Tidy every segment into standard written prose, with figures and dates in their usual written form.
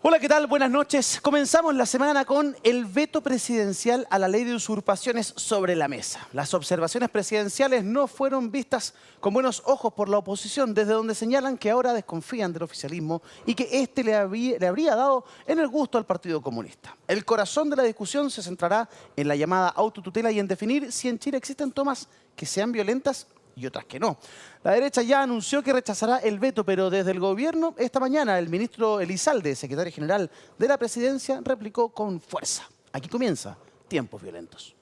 Hola, ¿qué tal? Buenas noches. Comenzamos la semana con el veto presidencial a la ley de usurpaciones sobre la mesa. Las observaciones presidenciales no fueron vistas con buenos ojos por la oposición, desde donde señalan que ahora desconfían del oficialismo y que este le habría dado en el gusto al Partido Comunista. El corazón de la discusión se centrará en la llamada autotutela y en definir si en Chile existen tomas que sean violentas y otras que no. La derecha ya anunció que rechazará el veto, pero desde el gobierno esta mañana el ministro Elizalde, secretario general de la presidencia, replicó con fuerza. Aquí comienza Tiempos Violentos.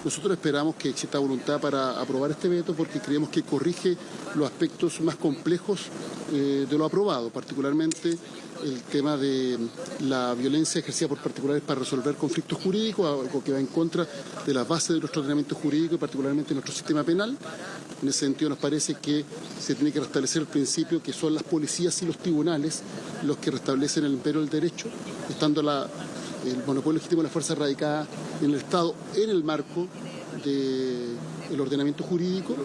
Nosotros esperamos que exista voluntad para aprobar este veto porque creemos que corrige los aspectos más complejos de lo aprobado, particularmente el tema de la violencia ejercida por particulares para resolver conflictos jurídicos, algo que va en contra de las bases de nuestro ordenamiento jurídico y particularmente de nuestro sistema penal. En ese sentido nos parece que se tiene que restablecer el principio que son las policías y los tribunales los que restablecen el imperio del derecho, estando el monopolio legítimo de la fuerza radicada en el Estado en el marco del ordenamiento jurídico.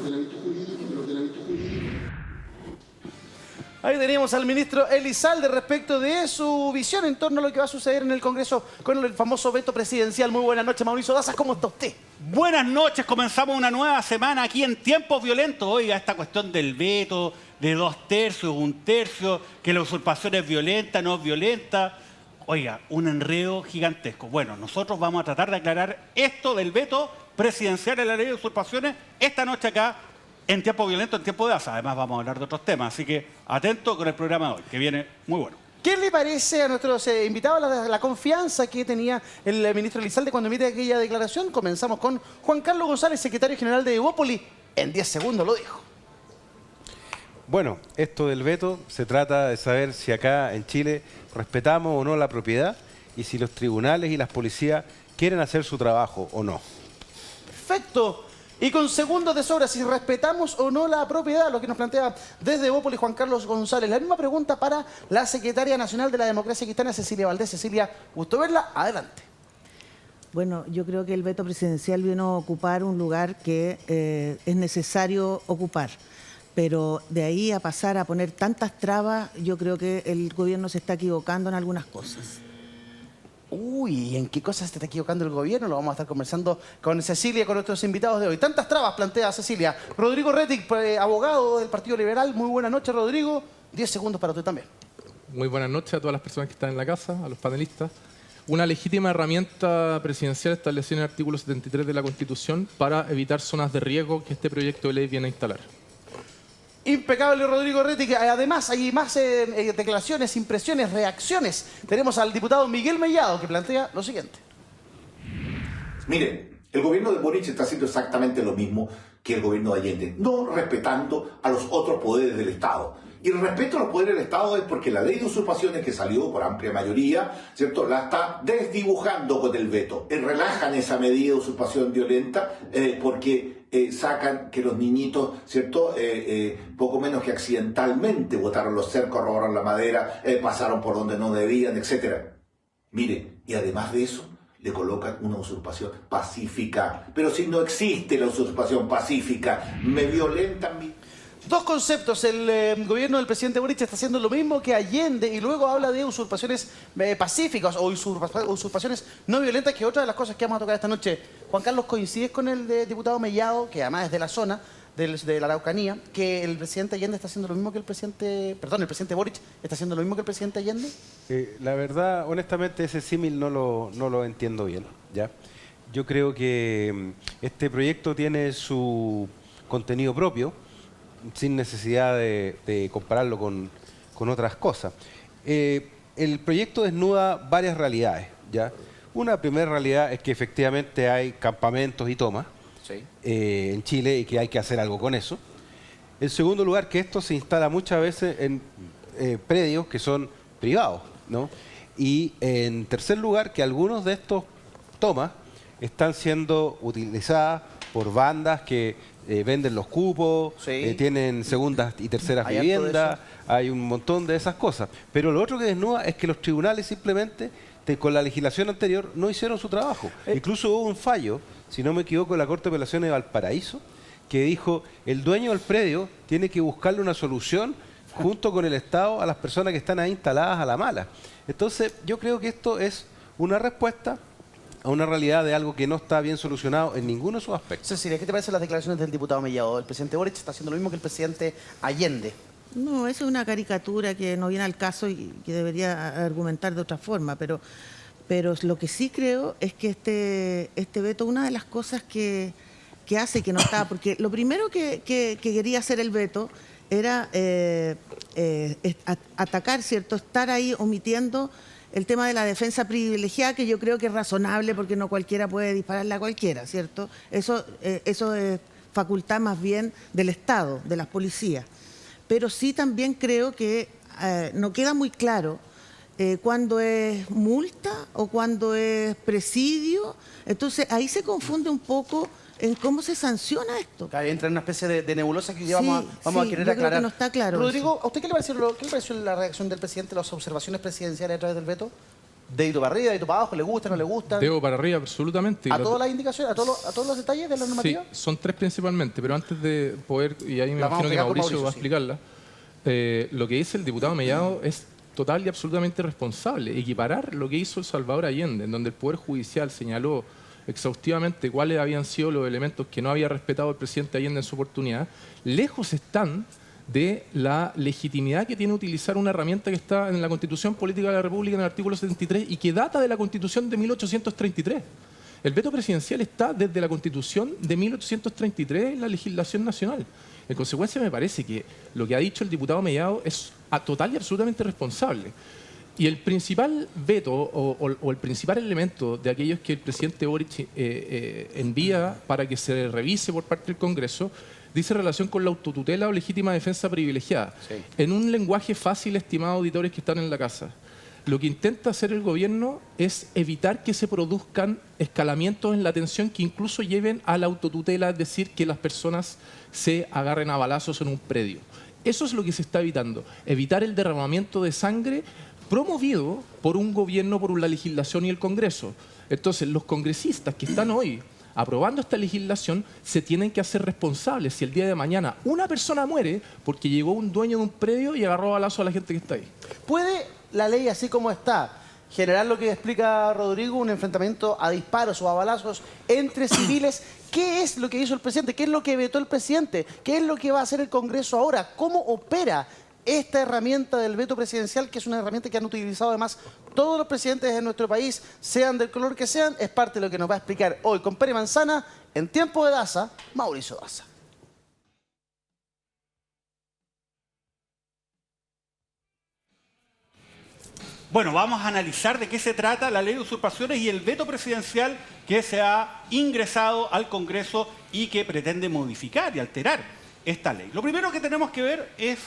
Ahí teníamos al ministro Elizalde respecto de su visión en torno a lo que va a suceder en el Congreso con el famoso veto presidencial. Muy buenas noches, Mauricio Daza, ¿cómo está usted? Buenas noches, comenzamos una nueva semana aquí en Tiempos Violentos. Oiga, esta cuestión del veto, de 2/3, 1/3, que la usurpación es violenta, no es violenta. Oiga, un enredo gigantesco. Bueno, nosotros vamos a tratar de aclarar esto del veto presidencial a la ley de usurpaciones esta noche acá en Tiempo Violento, en Tiempo de Asa. Además vamos a hablar de otros temas, así que atento con el programa de hoy, que viene muy bueno. ¿Qué le parece a nuestros invitados la confianza que tenía el ministro Elizalde cuando emite aquella declaración? Comenzamos con Juan Carlos González, secretario general de Evópoli. En 10 segundos lo dijo. Bueno, esto del veto se trata de saber si acá en Chile respetamos o no la propiedad y si los tribunales y las policías quieren hacer su trabajo o no. Perfecto. Y con segundos de sobra, si respetamos o no la propiedad, lo que nos plantea desde Evópoli Juan Carlos González. La misma pregunta para la secretaria nacional de la Democracia Cristiana, Cecilia Valdés. Cecilia, gusto verla. Adelante. Bueno, yo creo que el veto presidencial vino a ocupar un lugar que es necesario ocupar. Pero de ahí a pasar a poner tantas trabas, yo creo que el gobierno se está equivocando en algunas cosas. Uy, ¿en qué cosas se está equivocando el gobierno? Lo vamos a estar conversando con Cecilia, con nuestros invitados de hoy. Tantas trabas plantea Cecilia. Rodrigo Rettig, abogado del Partido Liberal. Muy buenas noches, Rodrigo. 10 segundos para usted también. Muy buenas noches a todas las personas que están en la casa, a los panelistas. Una legítima herramienta presidencial establecida en el artículo 73 de la Constitución para evitar zonas de riesgo que este proyecto de ley viene a instalar. Impecable, Rodrigo Rettig. Además, hay más declaraciones, impresiones, reacciones. Tenemos al diputado Miguel Mellado, que plantea lo siguiente. Miren, el gobierno de Boric está haciendo exactamente lo mismo que el gobierno de Allende, no respetando a los otros poderes del Estado. Y el respeto a los poderes del Estado es porque la ley de usurpaciones que salió por amplia mayoría, ¿cierto?, la está desdibujando con el veto. Relajan esa medida de usurpación violenta porque sacan que los niñitos, ¿cierto?, poco menos que accidentalmente botaron los cercos, robaron la madera, pasaron por donde no debían, etc. Mire, y además de eso, le colocan una usurpación pacífica. Pero si no existe la usurpación pacífica, me violentan mi... Dos conceptos. El gobierno del presidente Boric está haciendo lo mismo que Allende y luego habla de usurpaciones pacíficas o usurpaciones no violentas, que es otra de las cosas que vamos a tocar esta noche. Juan Carlos, ¿coincides con el diputado Mellado, que además es de la zona, de la Araucanía, que el presidente Allende está haciendo lo mismo que el presidente Boric está haciendo lo mismo que el presidente Allende? La verdad, honestamente, ese símil no lo entiendo bien, ¿ya? Yo creo que este proyecto tiene su contenido propio, sin necesidad de compararlo con otras cosas. El proyecto desnuda varias realidades, ¿ya? Una primera realidad es que efectivamente hay campamentos y tomas en Chile y que hay que hacer algo con eso. En segundo lugar, que esto se instala muchas veces en predios que son privados, ¿no? Y en tercer lugar, que algunos de estos tomas están siendo utilizadas por bandas que venden los cupos, tienen segundas y terceras viviendas, hay un montón de esas cosas. Pero lo otro que desnuda es que los tribunales simplemente, con la legislación anterior, no hicieron su trabajo. Incluso hubo un fallo, si no me equivoco, de la Corte de Apelaciones de Valparaíso, que dijo el dueño del predio tiene que buscarle una solución junto con el Estado a las personas que están ahí instaladas a la mala. Entonces, yo creo que esto es una respuesta a una realidad de algo que no está bien solucionado en ninguno de sus aspectos. Cecilia, ¿qué te parecen las declaraciones del diputado Mellado? El presidente Boric está haciendo lo mismo que el presidente Allende. No, eso es una caricatura que no viene al caso y que debería argumentar de otra forma, pero lo que sí creo es que este veto, una de las cosas que hace que no está, porque lo primero que quería hacer el veto era atacar, ¿cierto? Estar ahí omitiendo el tema de la defensa privilegiada, que yo creo que es razonable porque no cualquiera puede dispararle a cualquiera, ¿cierto? Eso es facultad más bien del Estado, de las policías. Pero sí también creo que no queda muy claro cuándo es multa o cuándo es presidio. Entonces ahí se confunde un poco en cómo se sanciona esto. Entra en una especie de nebulosa que hoy día Sí, vamos a querer yo aclarar. creo que no está claro Rodrigo, eso. ¿a usted qué le pareció la reacción del presidente, las observaciones presidenciales a través del veto? ¿Dedito para arriba, dedito para abajo? ¿Le gusta, no le gusta? Dedo para arriba, absolutamente. ¿A todas las indicaciones, a todos los detalles de la normativa? Sí, son tres principalmente, pero antes de poder, y ahí me La vamos imagino a que explicar con Mauricio va a Mauricio, explicarla, lo que dice el diputado Mellado es total y absolutamente responsable. Equiparar lo que hizo el Salvador Allende, en donde el Poder Judicial señaló exhaustivamente cuáles habían sido los elementos que no había respetado el presidente Allende en su oportunidad, lejos están de la legitimidad que tiene utilizar una herramienta que está en la Constitución Política de la República en el artículo 73 y que data de la Constitución de 1833. El veto presidencial está desde la Constitución de 1833 en la legislación nacional. En consecuencia, me parece que lo que ha dicho el diputado Mellado es total y absolutamente responsable. Y el principal veto o el principal elemento de aquellos que el presidente Boric envía para que se revise por parte del Congreso dice relación con la autotutela o legítima defensa privilegiada. Sí. En un lenguaje fácil, estimados auditores que están en la casa, lo que intenta hacer el gobierno es evitar que se produzcan escalamientos en la atención que incluso lleven a la autotutela, es decir, que las personas se agarren a balazos en un predio. Eso es lo que se está evitando, evitar el derramamiento de sangre promovido por un gobierno, por la legislación y el Congreso. Entonces, los congresistas que están hoy aprobando esta legislación se tienen que hacer responsables si el día de mañana una persona muere porque llegó un dueño de un predio y agarró a balazo a la gente que está ahí. ¿Puede la ley, así como está, generar lo que explica Rodrigo, un enfrentamiento a disparos o a balazos entre civiles? ¿Qué es lo que hizo el presidente? ¿Qué es lo que vetó el presidente? ¿Qué es lo que va a hacer el Congreso ahora? ¿Cómo opera esta herramienta del veto presidencial, que es una herramienta que han utilizado además todos los presidentes de nuestro país, sean del color que sean? Es parte de lo que nos va a explicar hoy con Pere Manzana, en Tiempo de Daza, Mauricio Daza. Bueno, vamos a analizar de qué se trata la ley de usurpaciones y el veto presidencial que se ha ingresado al Congreso y que pretende modificar y alterar esta ley. Lo primero que tenemos que ver es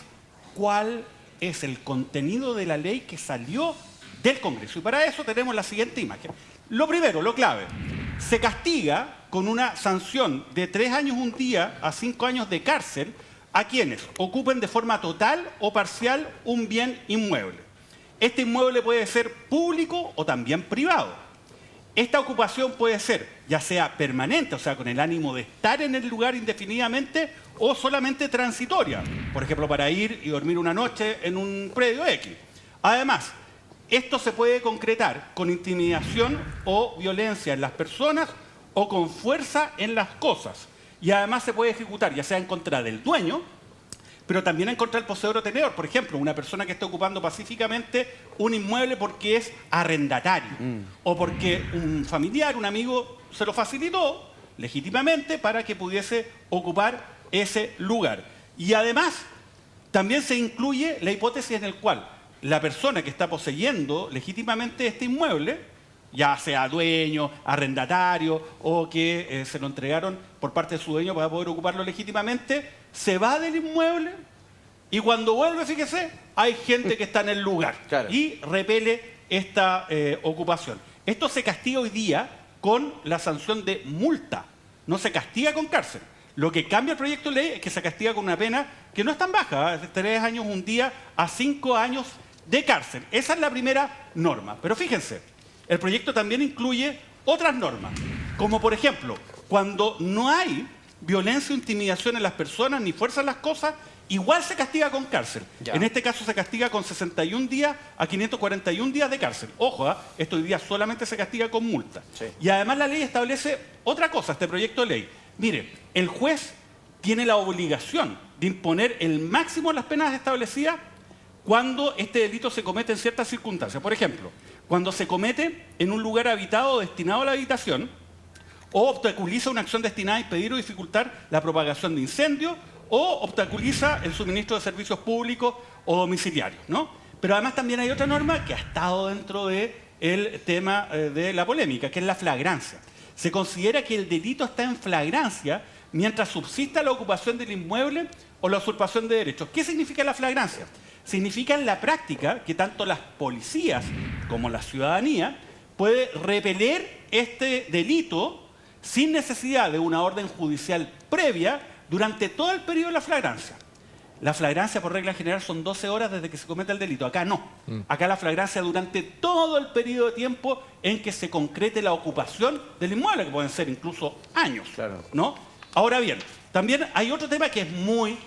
cuál es el contenido de la ley que salió del Congreso. Y para eso tenemos la siguiente imagen. Lo primero, lo clave, se castiga con una sanción de 3 años un día a 5 años de cárcel a quienes ocupen de forma total o parcial un bien inmueble. Este inmueble puede ser público o también privado. Esta ocupación puede ser ya sea permanente, o sea, con el ánimo de estar en el lugar indefinidamente, o solamente transitoria, por ejemplo, para ir y dormir una noche en un predio X. Además, esto se puede concretar con intimidación o violencia en las personas o con fuerza en las cosas. Y además se puede ejecutar ya sea en contra del dueño, pero también en contra del poseedor o tenedor. Por ejemplo, una persona que está ocupando pacíficamente un inmueble porque es arrendatario o porque un familiar, un amigo, se lo facilitó legítimamente para que pudiese ocupar ese lugar. Y además, también se incluye la hipótesis en la cual la persona que está poseyendo legítimamente este inmueble, ya sea dueño, arrendatario o que se lo entregaron por parte de su dueño para poder ocuparlo legítimamente, se va del inmueble y cuando vuelve, fíjese, hay gente que está en el lugar y repele esta ocupación. Esto se castiga hoy día con la sanción de multa, no se castiga con cárcel. Lo que cambia el proyecto de ley es que se castiga con una pena que no es tan baja, de 3 años un día a 5 años de cárcel. Esa es la primera norma. Pero fíjense, el proyecto también incluye otras normas, como por ejemplo, cuando no hay violencia o intimidación en las personas ni fuerza en las cosas, igual se castiga con cárcel. Ya. En este caso se castiga con 61 días a 541 días de cárcel. Ojo, esto hoy día solamente se castiga con multa. Sí. Y además la ley establece otra cosa, este proyecto de ley. Mire, el juez tiene la obligación de imponer el máximo de las penas establecidas cuando este delito se comete en ciertas circunstancias. Por ejemplo, cuando se comete en un lugar habitado o destinado a la habitación, o obstaculiza una acción destinada a impedir o dificultar la propagación de incendios, o obstaculiza el suministro de servicios públicos o domiciliarios, ¿no? Pero además también hay otra norma que ha estado dentro del tema de la polémica, que es la flagrancia. Se considera que el delito está en flagrancia mientras subsista la ocupación del inmueble o la usurpación de derechos. ¿Qué significa la flagrancia? Significa en la práctica que tanto las policías como la ciudadanía puede repeler este delito sin necesidad de una orden judicial previa durante todo el periodo de la flagrancia. La flagrancia, por regla general, son 12 horas desde que se cometa el delito. Acá no. Acá la flagrancia durante todo el periodo de tiempo en que se concrete la ocupación del inmueble, que pueden ser incluso años. Claro. ¿No? Ahora bien, también hay otro tema que es muy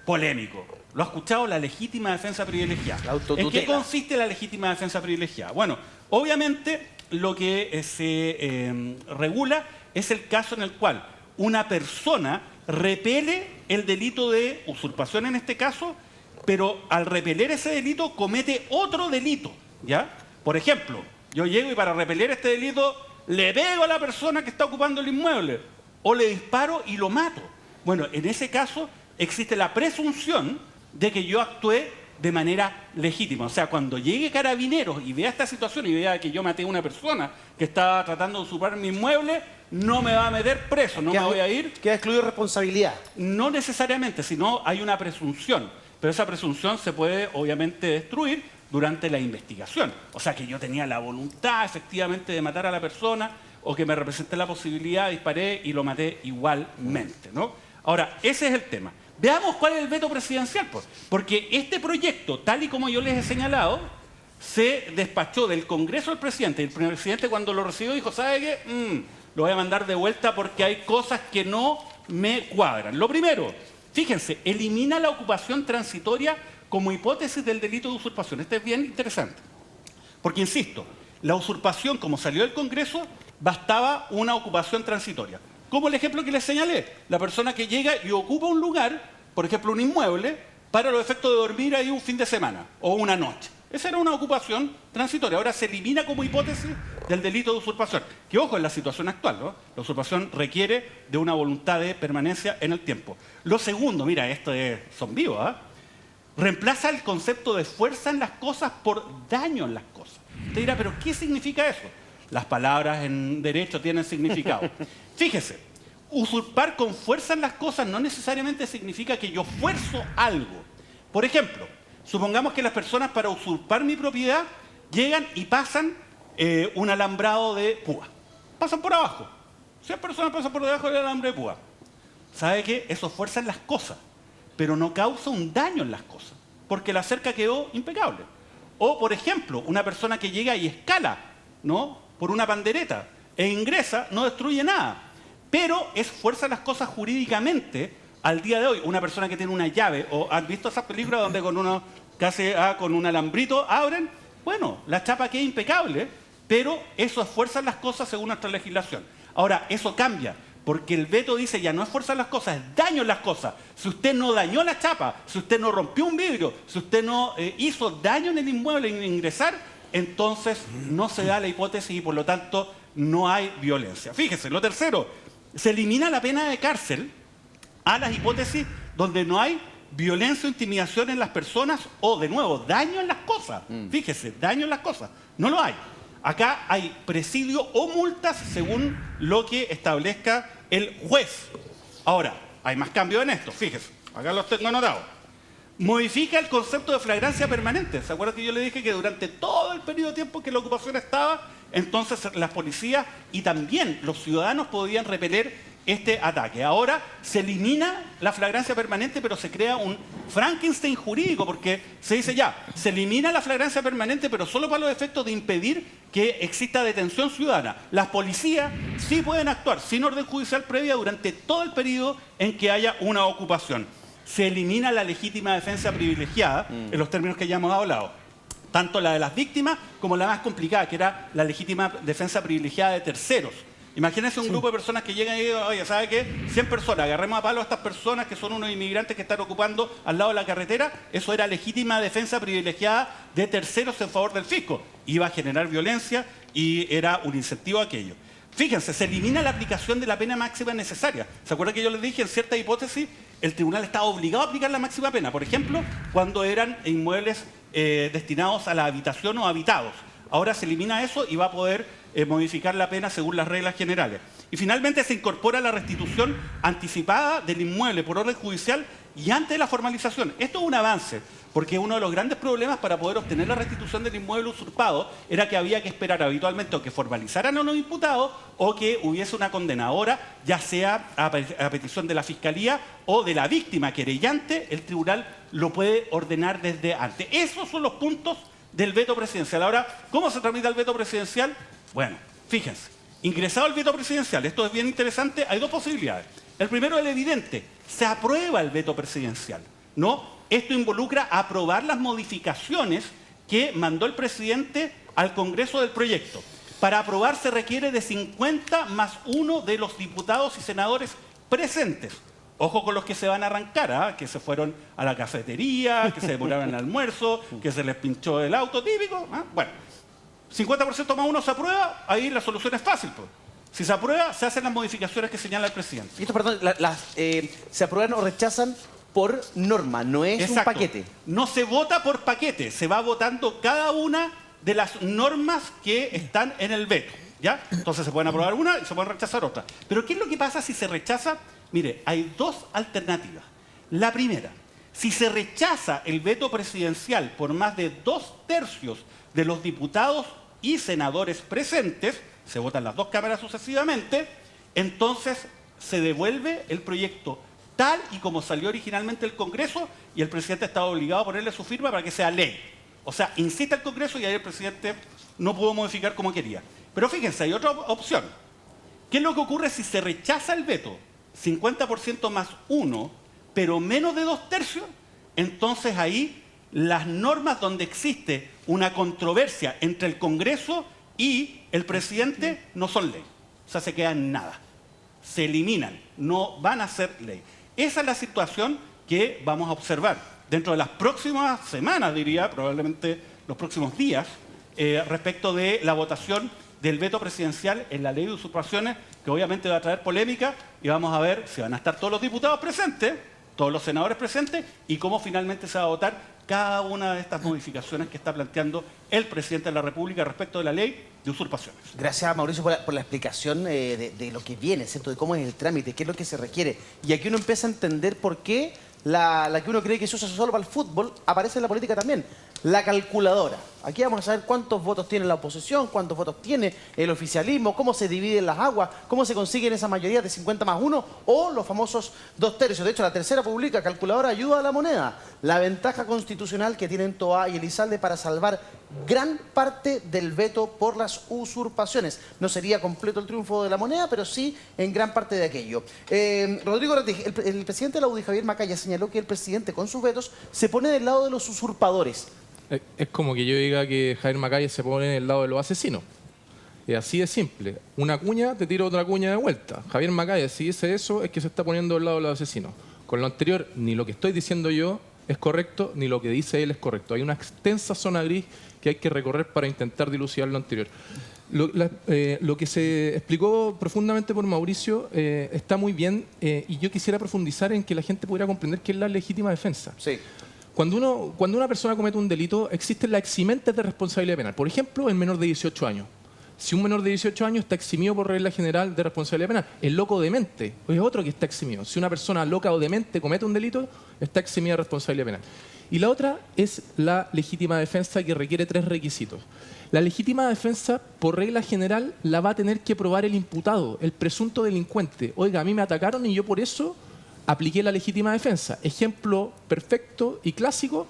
polémico. ¿Lo ha escuchado? La legítima defensa privilegiada. La autotutela. ¿En qué consiste la legítima defensa privilegiada? Bueno, obviamente lo que se regula es el caso en el cual una persona repele el delito de usurpación en este caso, pero al repeler ese delito comete otro delito, ¿ya? Por ejemplo, yo llego y para repeler este delito le pego a la persona que está ocupando el inmueble o le disparo y lo mato. Bueno, en ese caso existe la presunción de que yo actué de manera legítima. O sea, cuando llegue Carabineros y vea esta situación y vea que yo maté a una persona que estaba tratando de usurpar mi inmueble, no me va a meter preso, no me voy a ir. Queda excluido responsabilidad. No necesariamente, sino hay una presunción. Pero esa presunción se puede, obviamente, destruir durante la investigación. O sea, que yo tenía la voluntad, efectivamente, de matar a la persona o que me representé la posibilidad, disparé y lo maté igualmente, ¿no? Ahora, ese es el tema. Veamos cuál es el veto presidencial, pues. Porque este proyecto, tal y como yo les he señalado, se despachó del Congreso del presidente. El presidente, cuando lo recibió, dijo, ¿sabe qué? Lo voy a mandar de vuelta porque hay cosas que no me cuadran. Lo primero, fíjense, elimina la ocupación transitoria como hipótesis del delito de usurpación. Este es bien interesante. Porque, insisto, la usurpación, como salió del Congreso, bastaba una ocupación transitoria. Como el ejemplo que les señalé, la persona que llega y ocupa un lugar, por ejemplo un inmueble, para los efectos de dormir ahí un fin de semana o una noche. Esa era una ocupación transitoria. Ahora se elimina como hipótesis del delito de usurpación. Que ojo, en la situación actual, ¿no? La usurpación requiere de una voluntad de permanencia en el tiempo. Lo segundo, mira, esto son vivos, ¿ah? Reemplaza el concepto de fuerza en las cosas por daño en las cosas. Usted dirá, ¿pero qué significa eso? Las palabras en derecho tienen significado. Fíjese, usurpar con fuerza en las cosas no necesariamente significa que yo fuerzo algo. Por ejemplo, supongamos que las personas para usurpar mi propiedad llegan y pasan un alambrado de púa. Pasan por abajo. 100 personas pasan por debajo del alambre de púa. ¿Sabe qué? Eso fuerza en las cosas, pero no causa un daño en las cosas, porque la cerca quedó impecable. O, por ejemplo, una persona que llega y escala, ¿no?, por una pandereta e ingresa, no destruye nada, pero es fuerza en las cosas jurídicamente. Al día de hoy, una persona que tiene una llave, o ¿han visto esas películas donde con un alambrito abren? Bueno, la chapa queda impecable, pero eso es fuerza en las cosas según nuestra legislación. Ahora, eso cambia, porque el veto dice ya no es fuerza en las cosas, es daño en las cosas. Si usted no dañó la chapa, si usted no rompió un vidrio, si usted no hizo daño en el inmueble en ingresar, entonces no se da la hipótesis y por lo tanto no hay violencia. Fíjese, lo tercero, se elimina la pena de cárcel a las hipótesis donde no hay violencia o intimidación en las personas o, de nuevo, daño en las cosas. Fíjese, daño en las cosas. No lo hay. Acá hay presidio o multas según lo que establezca el juez. Ahora, hay más cambios en esto. Fíjese, acá lo tengo anotado. Modifica el concepto de flagrancia permanente. ¿Se acuerdan que yo le dije que durante todo el periodo de tiempo que la ocupación estaba, entonces las policías y también los ciudadanos podían repeler este ataque? Ahora se elimina la flagrancia permanente, pero se crea un Frankenstein jurídico, porque se dice ya, se elimina la flagrancia permanente, pero solo para los efectos de impedir que exista detención ciudadana. Las policías sí pueden actuar sin orden judicial previa durante todo el periodo en que haya una ocupación. Se elimina la legítima defensa privilegiada, en los términos que ya hemos hablado. Tanto la de las víctimas como la más complicada, que era la legítima defensa privilegiada de terceros. Imagínense un grupo de personas que llegan y dicen, oye, ¿sabe qué? 100 personas, agarremos a palo a estas personas que son unos inmigrantes que están ocupando al lado de la carretera. Eso era legítima defensa privilegiada de terceros en favor del fisco. Iba a generar violencia y era un incentivo a aquello. Fíjense, se elimina la aplicación de la pena máxima necesaria. ¿Se acuerdan que yo les dije en cierta hipótesis el tribunal estaba obligado a aplicar la máxima pena? Por ejemplo, cuando eran inmuebles destinados a la habitación o habitados. Ahora se elimina eso y va a poder modificar la pena según las reglas generales. Y finalmente se incorpora la restitución anticipada del inmueble por orden judicial y antes de la formalización. Esto es un avance, porque uno de los grandes problemas para poder obtener la restitución del inmueble usurpado era que había que esperar habitualmente o que formalizaran a los imputados o que hubiese una condena. Ahora, ya sea a petición de la Fiscalía o de la víctima querellante, el tribunal lo puede ordenar desde antes. Esos son los puntos del veto presidencial. Ahora, ¿cómo se tramita el veto presidencial? Bueno, fíjense, ingresado el veto presidencial, esto es bien interesante, hay dos posibilidades. El primero es el evidente, se aprueba el veto presidencial, ¿no? Esto involucra aprobar las modificaciones que mandó el presidente al Congreso del proyecto. Para aprobar se requiere de 50 más 1 de los diputados y senadores presentes. Ojo con los que se van a arrancar, ¿eh? Que se fueron a la cafetería, que se demoraron en el almuerzo, que se les pinchó el auto, típico. ¿Eh? Bueno, 50% más 1 se aprueba, ahí la solución es fácil, pues. Si se aprueba, se hacen las modificaciones que señala el presidente. Y esto, perdón, se aprueban o rechazan por norma, no es Exacto. un paquete. No se vota por paquete, se va votando cada una de las normas que están en el veto, ¿ya? Entonces se pueden aprobar una y se pueden rechazar otra. Pero ¿qué es lo que pasa si se rechaza? Mire, hay dos alternativas. La primera, si se rechaza el veto presidencial por más de 2/3 de los diputados y senadores presentes, se votan las dos cámaras sucesivamente, entonces se devuelve el proyecto tal y como salió originalmente del Congreso y el presidente está obligado a ponerle su firma para que sea ley. O sea, incita al Congreso y ahí el presidente no pudo modificar como quería. Pero fíjense, hay otra opción. ¿Qué es lo que ocurre si se rechaza el veto? 50% más 1, pero menos de 2/3, entonces ahí las normas donde existe una controversia entre el Congreso y el presidente no son ley. O sea, se quedan en nada. Se eliminan, no van a ser ley. Esa es la situación que vamos a observar dentro de las próximas semanas, diría, probablemente los próximos días, respecto de la votación del veto presidencial en la ley de usurpaciones, que obviamente va a traer polémica y vamos a ver si van a estar todos los diputados presentes, todos los senadores presentes y cómo finalmente se va a votar cada una de estas modificaciones que está planteando el presidente de la República respecto de la ley de usurpaciones. Gracias, Mauricio, por la explicación de lo que viene, ¿cierto? De cómo es el trámite, qué es lo que se requiere. Y aquí uno empieza a entender por qué la que uno cree que se usa solo para el fútbol aparece en la política también. La calculadora. Aquí vamos a saber cuántos votos tiene la oposición, cuántos votos tiene el oficialismo, cómo se dividen las aguas, cómo se consiguen esa mayoría de 50 más 1 o los famosos 2/3. De hecho, la tercera publica calculadora ayuda a la moneda. La ventaja constitucional que tienen Toá y Elizalde para salvar gran parte del veto por las usurpaciones. No sería completo el triunfo de la moneda, pero sí en gran parte de aquello. Rodrigo Rettig, el presidente de la UDI, Javier Macaya, señaló que el presidente con sus vetos se pone del lado de los usurpadores. Es como que yo diga que Javier Macaya se pone en el lado de los asesinos. Es así de simple. Una cuña, te tiro otra cuña de vuelta. Javier Macaya, si dice eso, es que se está poniendo del lado de los asesinos. Con lo anterior, ni lo que estoy diciendo yo es correcto, ni lo que dice él es correcto. Hay una extensa zona gris que hay que recorrer para intentar dilucidar lo anterior. Lo que se explicó profundamente por Mauricio está muy bien y yo quisiera profundizar en que la gente pudiera comprender qué es la legítima defensa. Sí. Cuando una persona comete un delito, existen las eximentes de responsabilidad penal. Por ejemplo, el menor de 18 años. Si un menor de 18 años está eximido por regla general de responsabilidad penal, el loco o demente es otro que está eximido. Si una persona loca o demente comete un delito, está eximida de responsabilidad penal. Y la otra es la legítima defensa, que requiere 3 requisitos. La legítima defensa, por regla general, la va a tener que probar el imputado, el presunto delincuente. Oiga, a mí me atacaron y yo por eso apliqué la legítima defensa. Ejemplo perfecto y clásico,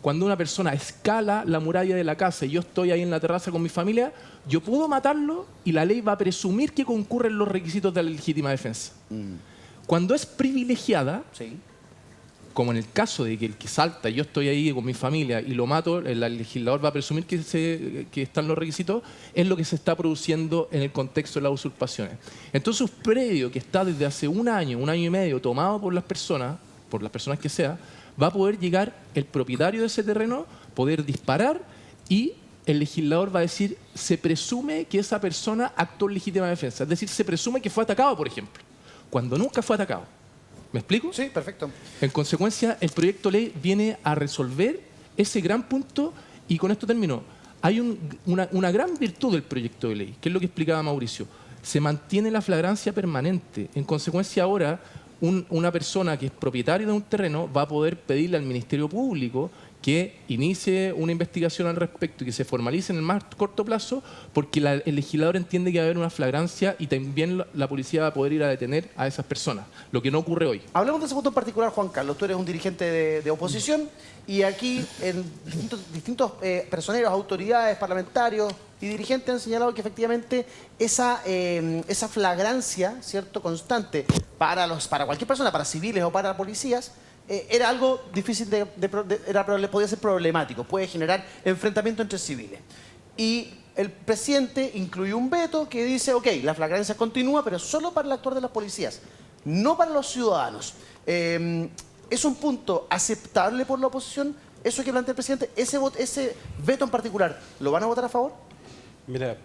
cuando una persona escala la muralla de la casa y yo estoy ahí en la terraza con mi familia, yo puedo matarlo y la ley va a presumir que concurren los requisitos de la legítima defensa. Cuando es privilegiada, Sí. como en el caso de que el que salta y yo estoy ahí con mi familia y lo mato, el legislador va a presumir que están los requisitos, es lo que se está produciendo en el contexto de las usurpaciones. Entonces, un predio que está desde hace un año y medio tomado por las personas que sea, va a poder llegar el propietario de ese terreno, poder disparar y el legislador va a decir, se presume que esa persona actuó en legítima defensa. Es decir, se presume que fue atacado, por ejemplo, cuando nunca fue atacado. ¿Me explico? Sí, perfecto. En consecuencia, el proyecto de ley viene a resolver ese gran punto y con esto termino. Hay una gran virtud del proyecto de ley, que es lo que explicaba Mauricio. Se mantiene la flagrancia permanente. En consecuencia, ahora una persona que es propietaria de un terreno va a poder pedirle al Ministerio Público que inicie una investigación al respecto y que se formalice en el más corto plazo, porque el legislador entiende que va a haber una flagrancia y también la policía va a poder ir a detener a esas personas, lo que no ocurre hoy. Hablemos de ese punto en particular, Juan Carlos. Tú eres un dirigente de oposición y aquí en distintos personeros, autoridades, parlamentarios y dirigentes han señalado que efectivamente esa flagrancia, ¿cierto?, constante para cualquier persona, para civiles o para policías, era algo difícil podía ser problemático, puede generar enfrentamiento entre civiles. Y el presidente incluyó un veto que dice, ok, la flagrancia continúa, pero solo para el actuar de las policías, no para los ciudadanos. ¿Es un punto aceptable por la oposición? Eso que plantea el presidente, ese veto en particular, ¿lo van a votar a favor? Mira,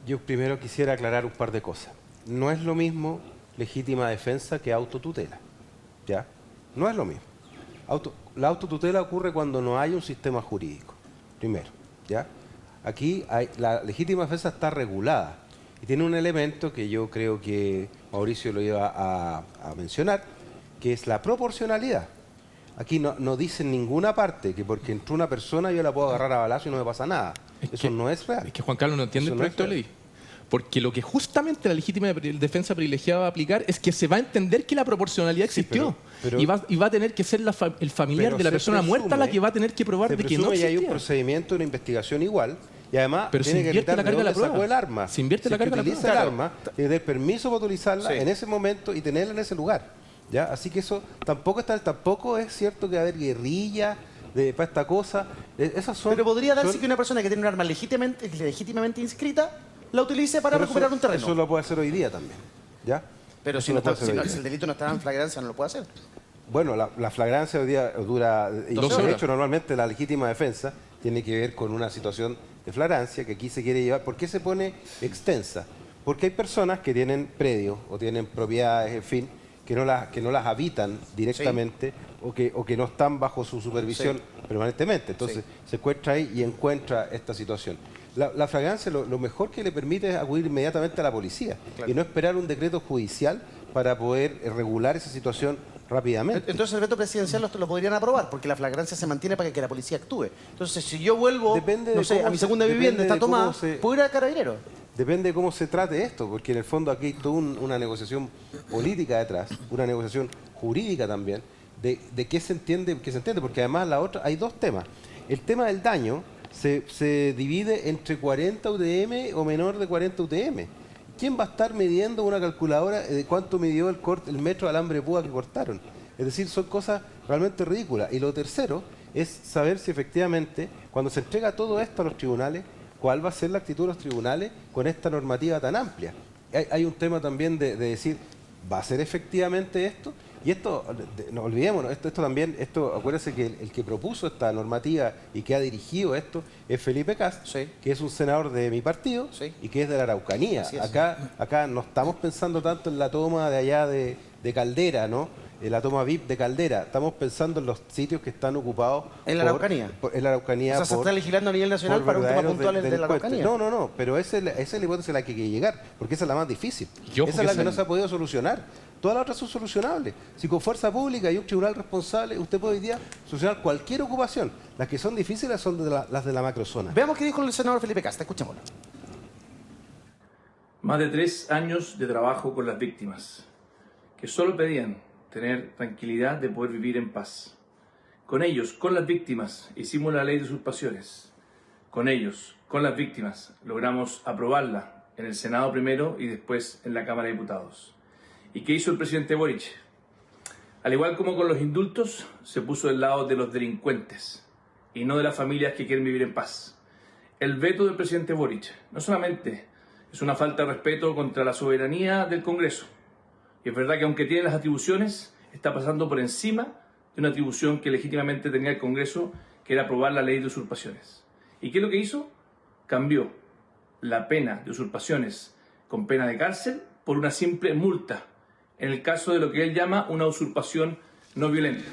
yo primero quisiera aclarar un par de cosas. No es lo mismo legítima defensa que autotutela, ¿ya? No es lo mismo. La autotutela ocurre cuando no hay un sistema jurídico, primero, ¿ya? Aquí la legítima defensa está regulada y tiene un elemento que yo creo que Mauricio lo iba a mencionar, que es la proporcionalidad. Aquí no dice en ninguna parte que porque entró una persona yo la puedo agarrar a balazo y no me pasa nada. Eso no es real. Es que Juan Carlos no entiende Eso el no es proyecto de real. ley. Porque lo que justamente la legítima defensa privilegiada va a aplicar es que se va a entender que la proporcionalidad Sí, existió. pero- y va a tener que ser el familiar Pero de la se persona muerta la que va a tener que probar se de que no presume y hay un existía. procedimiento, una investigación igual, y además Pero se tiene que invierte evitar la de carga de la dónde sacó prueba. el arma. Se invierte la Si es que carga de la utiliza prueba. el arma, tiene que tener permiso para utilizarla Sí. en ese momento y tenerla en ese lugar. ¿Ya? Así que eso tampoco es cierto que va a haber guerrilla para esta cosa. Esas son, Pero podría darse son- que una persona que tiene un arma legítimamente inscrita la utilice para pero recuperar eso- un terreno. Eso lo puede hacer hoy día también. ¿Ya? Pero Eso si lo puede hacer hoy si día. el delito no está en flagrancia, no lo puede hacer. Bueno, la flagrancia hoy día dura... Y 12 de horas. hecho, normalmente la legítima defensa tiene que ver con una situación de flagrancia que aquí se quiere llevar. ¿Por qué se pone extensa? Porque hay personas que tienen predios o tienen propiedades, en fin, que no las habitan directamente o que no están bajo su supervisión permanentemente. Entonces, se encuentra ahí y encuentra esta situación. La flagrancia lo mejor que le permite es acudir inmediatamente a la policía y no esperar un decreto judicial para poder regular esa situación rápidamente. Entonces el veto presidencial lo podrían aprobar, porque la flagrancia se mantiene para que la policía actúe. Entonces, si yo vuelvo, Depende de no sé, cómo a mi se- segunda depende vivienda, está de cómo tomada, se- puedo ir a Carabineros. Depende de cómo se trate esto, porque en el fondo aquí hay toda una negociación política detrás, una negociación jurídica también, de qué se entiende, porque además hay dos temas. El tema del daño se divide entre 40 UTM o menor de 40 UTM. ¿Quién va a estar midiendo una calculadora de cuánto midió el metro de alambre de púa que cortaron? Es decir, son cosas realmente ridículas. Y lo tercero es saber si efectivamente, cuando se entrega todo esto a los tribunales, cuál va a ser la actitud de los tribunales con esta normativa tan amplia. Hay un tema también de decir, ¿va a ser efectivamente esto? Y esto, no olvidémonos, acuérdense que el que propuso esta normativa y que ha dirigido esto es Felipe Kast, Sí. que es un senador de mi partido Sí. y que es de la Araucanía. Así es. Acá no estamos pensando tanto en la toma de allá de Caldera, ¿no? En la toma VIP de Caldera. Estamos pensando en los sitios que están ocupados En la Araucanía. en la Araucanía. O sea, se está legislando a nivel nacional por para un tema verdaderos puntual de la delincuentes. Araucanía. No, pero esa es la hipótesis a la que hay que llegar, porque esa es la más difícil. Y ojo Esa que es la esa- que no se ha podido solucionar. Todas las otras son solucionables. Si con fuerza pública hay un tribunal responsable, usted puede hoy día solucionar cualquier ocupación. Las que son difíciles son las de la macrozona. Veamos qué dijo el senador Felipe Casta, escuchémoslo. Más de 3 años de trabajo con las víctimas, que solo pedían tener tranquilidad de poder vivir en paz. Con ellos, con las víctimas, hicimos la ley de usurpaciones. Con ellos, con las víctimas, logramos aprobarla en el Senado primero y después en la Cámara de Diputados. ¿Y qué hizo el presidente Boric? Al igual como con los indultos, se puso del lado de los delincuentes y no de las familias que quieren vivir en paz. El veto del presidente Boric no solamente es una falta de respeto contra la soberanía del Congreso, y es verdad que aunque tiene las atribuciones, está pasando por encima de una atribución que legítimamente tenía el Congreso, que era aprobar la ley de usurpaciones. ¿Y qué es lo que hizo? Cambió la pena de usurpaciones con pena de cárcel por una simple multa, en el caso de lo que él llama una usurpación no violenta.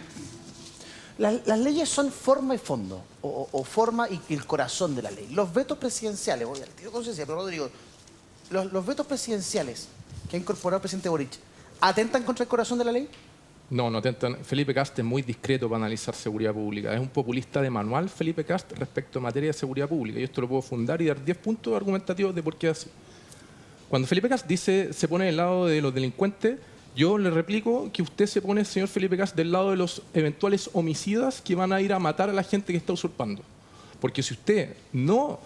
Las leyes son forma y fondo, o forma y el corazón de la ley. Los vetos presidenciales, voy al tiro de conciencia, pero Rodrigo, los vetos presidenciales que ha incorporado el presidente Boric, ¿atentan contra el corazón de la ley? No, no atentan. Felipe Kast es muy discreto para analizar seguridad pública. Es un populista de manual, Felipe Kast, respecto a materia de seguridad pública. Y esto lo puedo fundar y dar 10 puntos argumentativos de por qué es así. Cuando Felipe Kast dice, se pone del lado de los delincuentes, yo le replico que usted se pone, señor Felipe Kast, del lado de los eventuales homicidas que van a ir a matar a la gente que está usurpando. Porque si usted no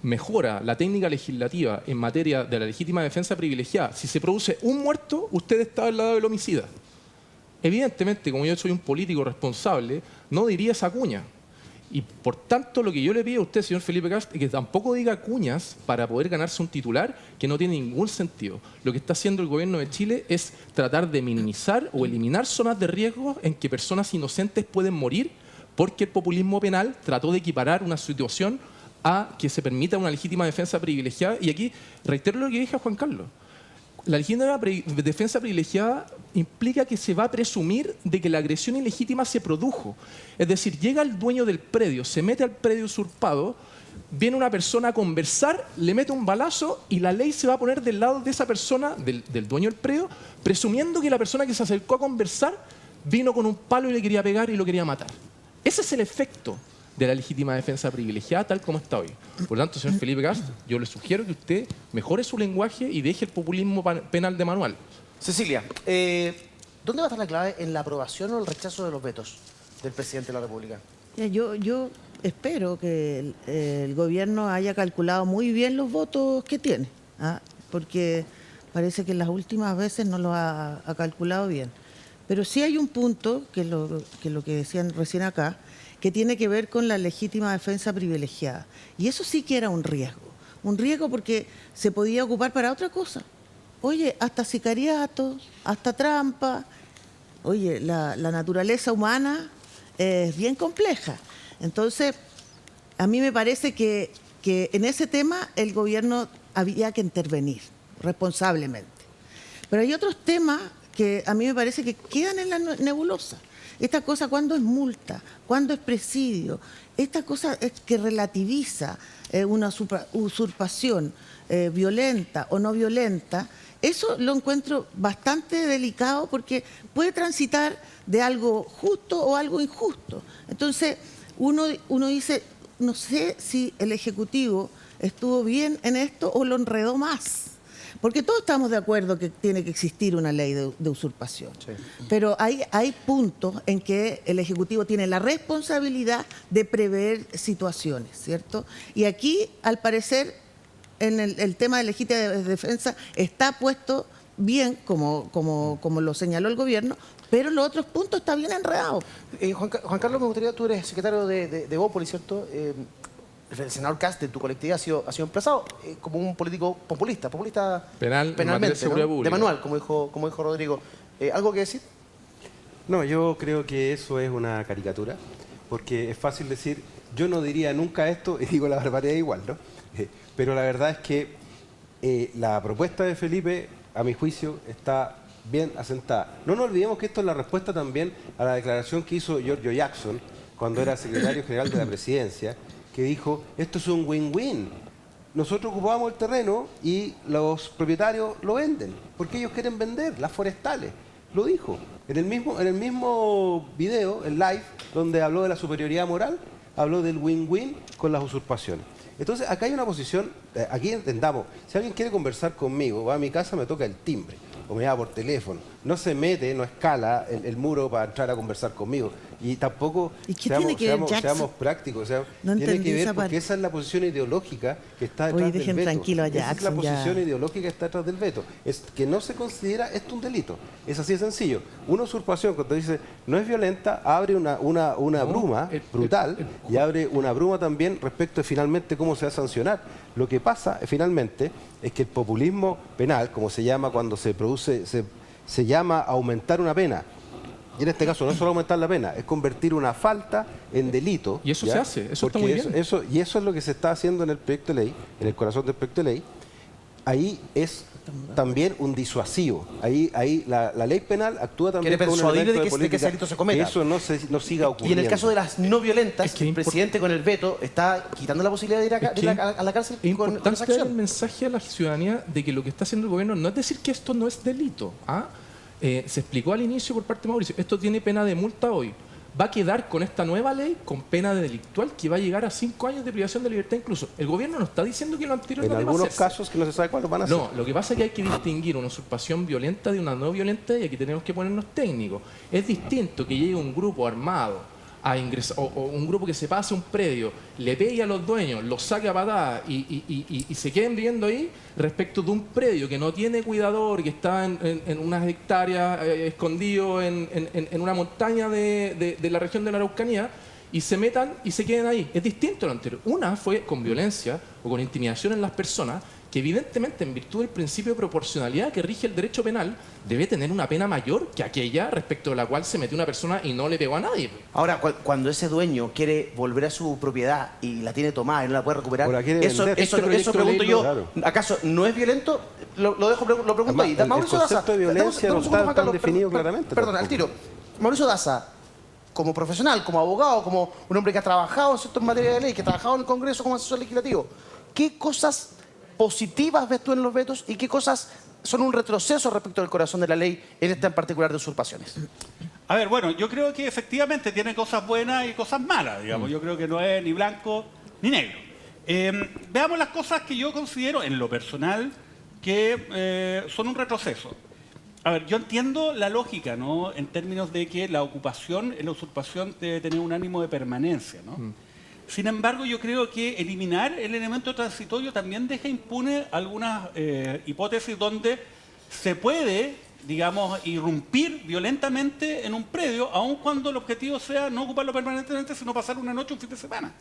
mejora la técnica legislativa en materia de la legítima defensa privilegiada, si se produce un muerto, usted está del lado del homicida. Evidentemente, como yo soy un político responsable, no diría esa cuña. Y por tanto, lo que yo le pido a usted, señor Felipe Kast, es que tampoco diga cuñas para poder ganarse un titular que no tiene ningún sentido. Lo que está haciendo el gobierno de Chile es tratar de minimizar o eliminar zonas de riesgo en que personas inocentes pueden morir porque el populismo penal trató de equiparar una situación a que se permita una legítima defensa privilegiada. Y aquí reitero lo que dije a Juan Carlos. La legítima defensa privilegiada implica que se va a presumir de que la agresión ilegítima se produjo. Es decir, llega el dueño del predio, se mete al predio usurpado, viene una persona a conversar, le mete un balazo y la ley se va a poner del lado de esa persona, del dueño del predio, presumiendo que la persona que se acercó a conversar vino con un palo y le quería pegar y lo quería matar. Ese es el efecto de la legítima defensa privilegiada tal como está hoy. Por lo tanto, señor Felipe Kast, yo le sugiero que usted mejore su lenguaje y deje el populismo penal de manual. Cecilia, ¿dónde va a estar la clave en la aprobación o el rechazo de los vetos del presidente de la República? Yo espero que el gobierno haya calculado muy bien los votos que tiene, porque parece que las últimas veces no lo ha calculado bien. Pero sí hay un punto, que es lo que decían recién acá, que tiene que ver con la legítima defensa privilegiada. Y eso sí que era un riesgo porque se podía ocupar para otra cosa. Oye, hasta sicariato, hasta trampa. Oye, la naturaleza humana es bien compleja. Entonces, a mí me parece que en ese tema el gobierno había que intervenir responsablemente. Pero hay otros temas que a mí me parece que quedan en la nebulosa. Esta cosa, ¿cuándo es multa? ¿Cuándo es presidio? Esta cosa es que relativiza una usurpación violenta o no violenta. Eso lo encuentro bastante delicado porque puede transitar de algo justo o algo injusto. Entonces, uno dice, no sé si el Ejecutivo estuvo bien en esto o lo enredó más. Porque todos estamos de acuerdo que tiene que existir una ley de usurpación. Sí. Pero hay puntos en que el Ejecutivo tiene la responsabilidad de prever situaciones, ¿cierto? Y aquí, al parecer, en el tema de legítima defensa está puesto bien, como lo señaló el gobierno, pero los otros puntos están bien enredados. Juan Carlos, me gustaría, tú eres secretario de Bópoli, ¿cierto? El senador Kast de tu colectividad ha sido emplazado como un político populista penalmente, de seguridad pública. De manual, como dijo Rodrigo. ¿Algo que decir? No, yo creo que eso es una caricatura, porque es fácil decir, yo no diría nunca esto, y digo la barbaridad igual, ¿no? Pero la verdad es que la propuesta de Felipe, a mi juicio, está bien asentada. No nos olvidemos que esto es la respuesta también a la declaración que hizo Giorgio Jackson cuando era secretario general de la presidencia, que dijo, esto es un win-win. Nosotros ocupamos el terreno y los propietarios lo venden, porque ellos quieren vender, las forestales. Lo dijo. En el mismo video, el live, donde habló de la superioridad moral, habló del win-win con las usurpaciones. Entonces, acá hay una posición, aquí entendamos, si alguien quiere conversar conmigo, va a mi casa, me toca el timbre, o me llama por teléfono, no se mete, no escala el muro para entrar a conversar conmigo. Y tampoco ¿Y qué tiene que ver Jackson? seamos prácticos, o sea, No tiene entendí que ver esa porque parte. esa es la posición ideológica que está detrás Oye, del dejen veto. tranquilo a Esa es la Jackson, ya. posición ideológica que está detrás del veto. Es que no se considera esto un delito. Es así de sencillo. Una usurpación, cuando dice no es violenta, abre una bruma brutal y abre una bruma también respecto de finalmente cómo se va a sancionar. Lo que pasa finalmente es que el populismo penal, como se llama cuando se produce, se llama aumentar una pena. Y en este caso no es solo aumentar la pena, es convertir una falta en delito. Y eso ¿ya? se hace, eso está Porque muy bien. y eso es lo que se está haciendo en el proyecto de ley, en el corazón del proyecto de ley. Ahí es también un disuasivo. Ahí la ley penal actúa también Quiere como un persuadir elemento de que política, ese delito se cometa. que eso no siga ocurriendo. Y en el caso de las no violentas, Es que el presidente con el veto está quitando la posibilidad de ir a la cárcel Es con importante esa dar el acción. mensaje a la ciudadanía de que lo que está haciendo el gobierno no es decir que esto no es delito. Se explicó al inicio por parte de Mauricio, esto tiene pena de multa hoy. Va a quedar con esta nueva ley con pena delictual que va a llegar a 5 años de privación de libertad incluso. El gobierno no está diciendo que lo anterior En no deba algunos hacerse. casos que no se sabe cuándo van a hacer. No, lo que pasa es que hay que distinguir una usurpación violenta de una no violenta y aquí tenemos que ponernos técnicos. Es distinto que llegue un grupo armado a ingresar, o un grupo que se pase un predio, le pegue a los dueños, los saque a patadas y se queden viviendo ahí, respecto de un predio que no tiene cuidador, que está en unas hectáreas escondido en una montaña de la región de la Araucanía, y se metan y se queden ahí. Es distinto a lo anterior. Una fue con violencia o con intimidación en las personas, que evidentemente en virtud del principio de proporcionalidad que rige el derecho penal, debe tener una pena mayor que aquella respecto de la cual se metió una persona y no le pegó a nadie. Ahora, cuando ese dueño quiere volver a su propiedad y la tiene tomada y no la puede recuperar, O la quiere eso vender. eso Este pregunto proyecto de ley yo, claro. ¿acaso no es violento? Lo pregunto Además, ahí. el Mauricio concepto Daza, de violencia dame un no segundo, está Juan tan Carlos, definido perdón, claramente Perdón, al tampoco. tiro. Mauricio Daza, como profesional, como abogado, como un hombre que ha trabajado en materia de ley, que ha trabajado en el Congreso como asesor legislativo, ¿qué cosas positivas ves tú en los vetos y qué cosas son un retroceso respecto del corazón de la ley en esta en particular de usurpaciones? A ver, bueno, yo creo que efectivamente tiene cosas buenas y cosas malas, digamos. Yo creo que no es ni blanco ni negro. Veamos las cosas que yo considero, en lo personal, que son un retroceso. A ver, yo entiendo la lógica, ¿no? En términos de que la ocupación, la usurpación debe tener un ánimo de permanencia, ¿no? Sin embargo, yo creo que eliminar el elemento transitorio también deja impune algunas hipótesis donde se puede, digamos, irrumpir violentamente en un predio, aun cuando el objetivo sea no ocuparlo permanentemente, sino pasar una noche o un fin de semana,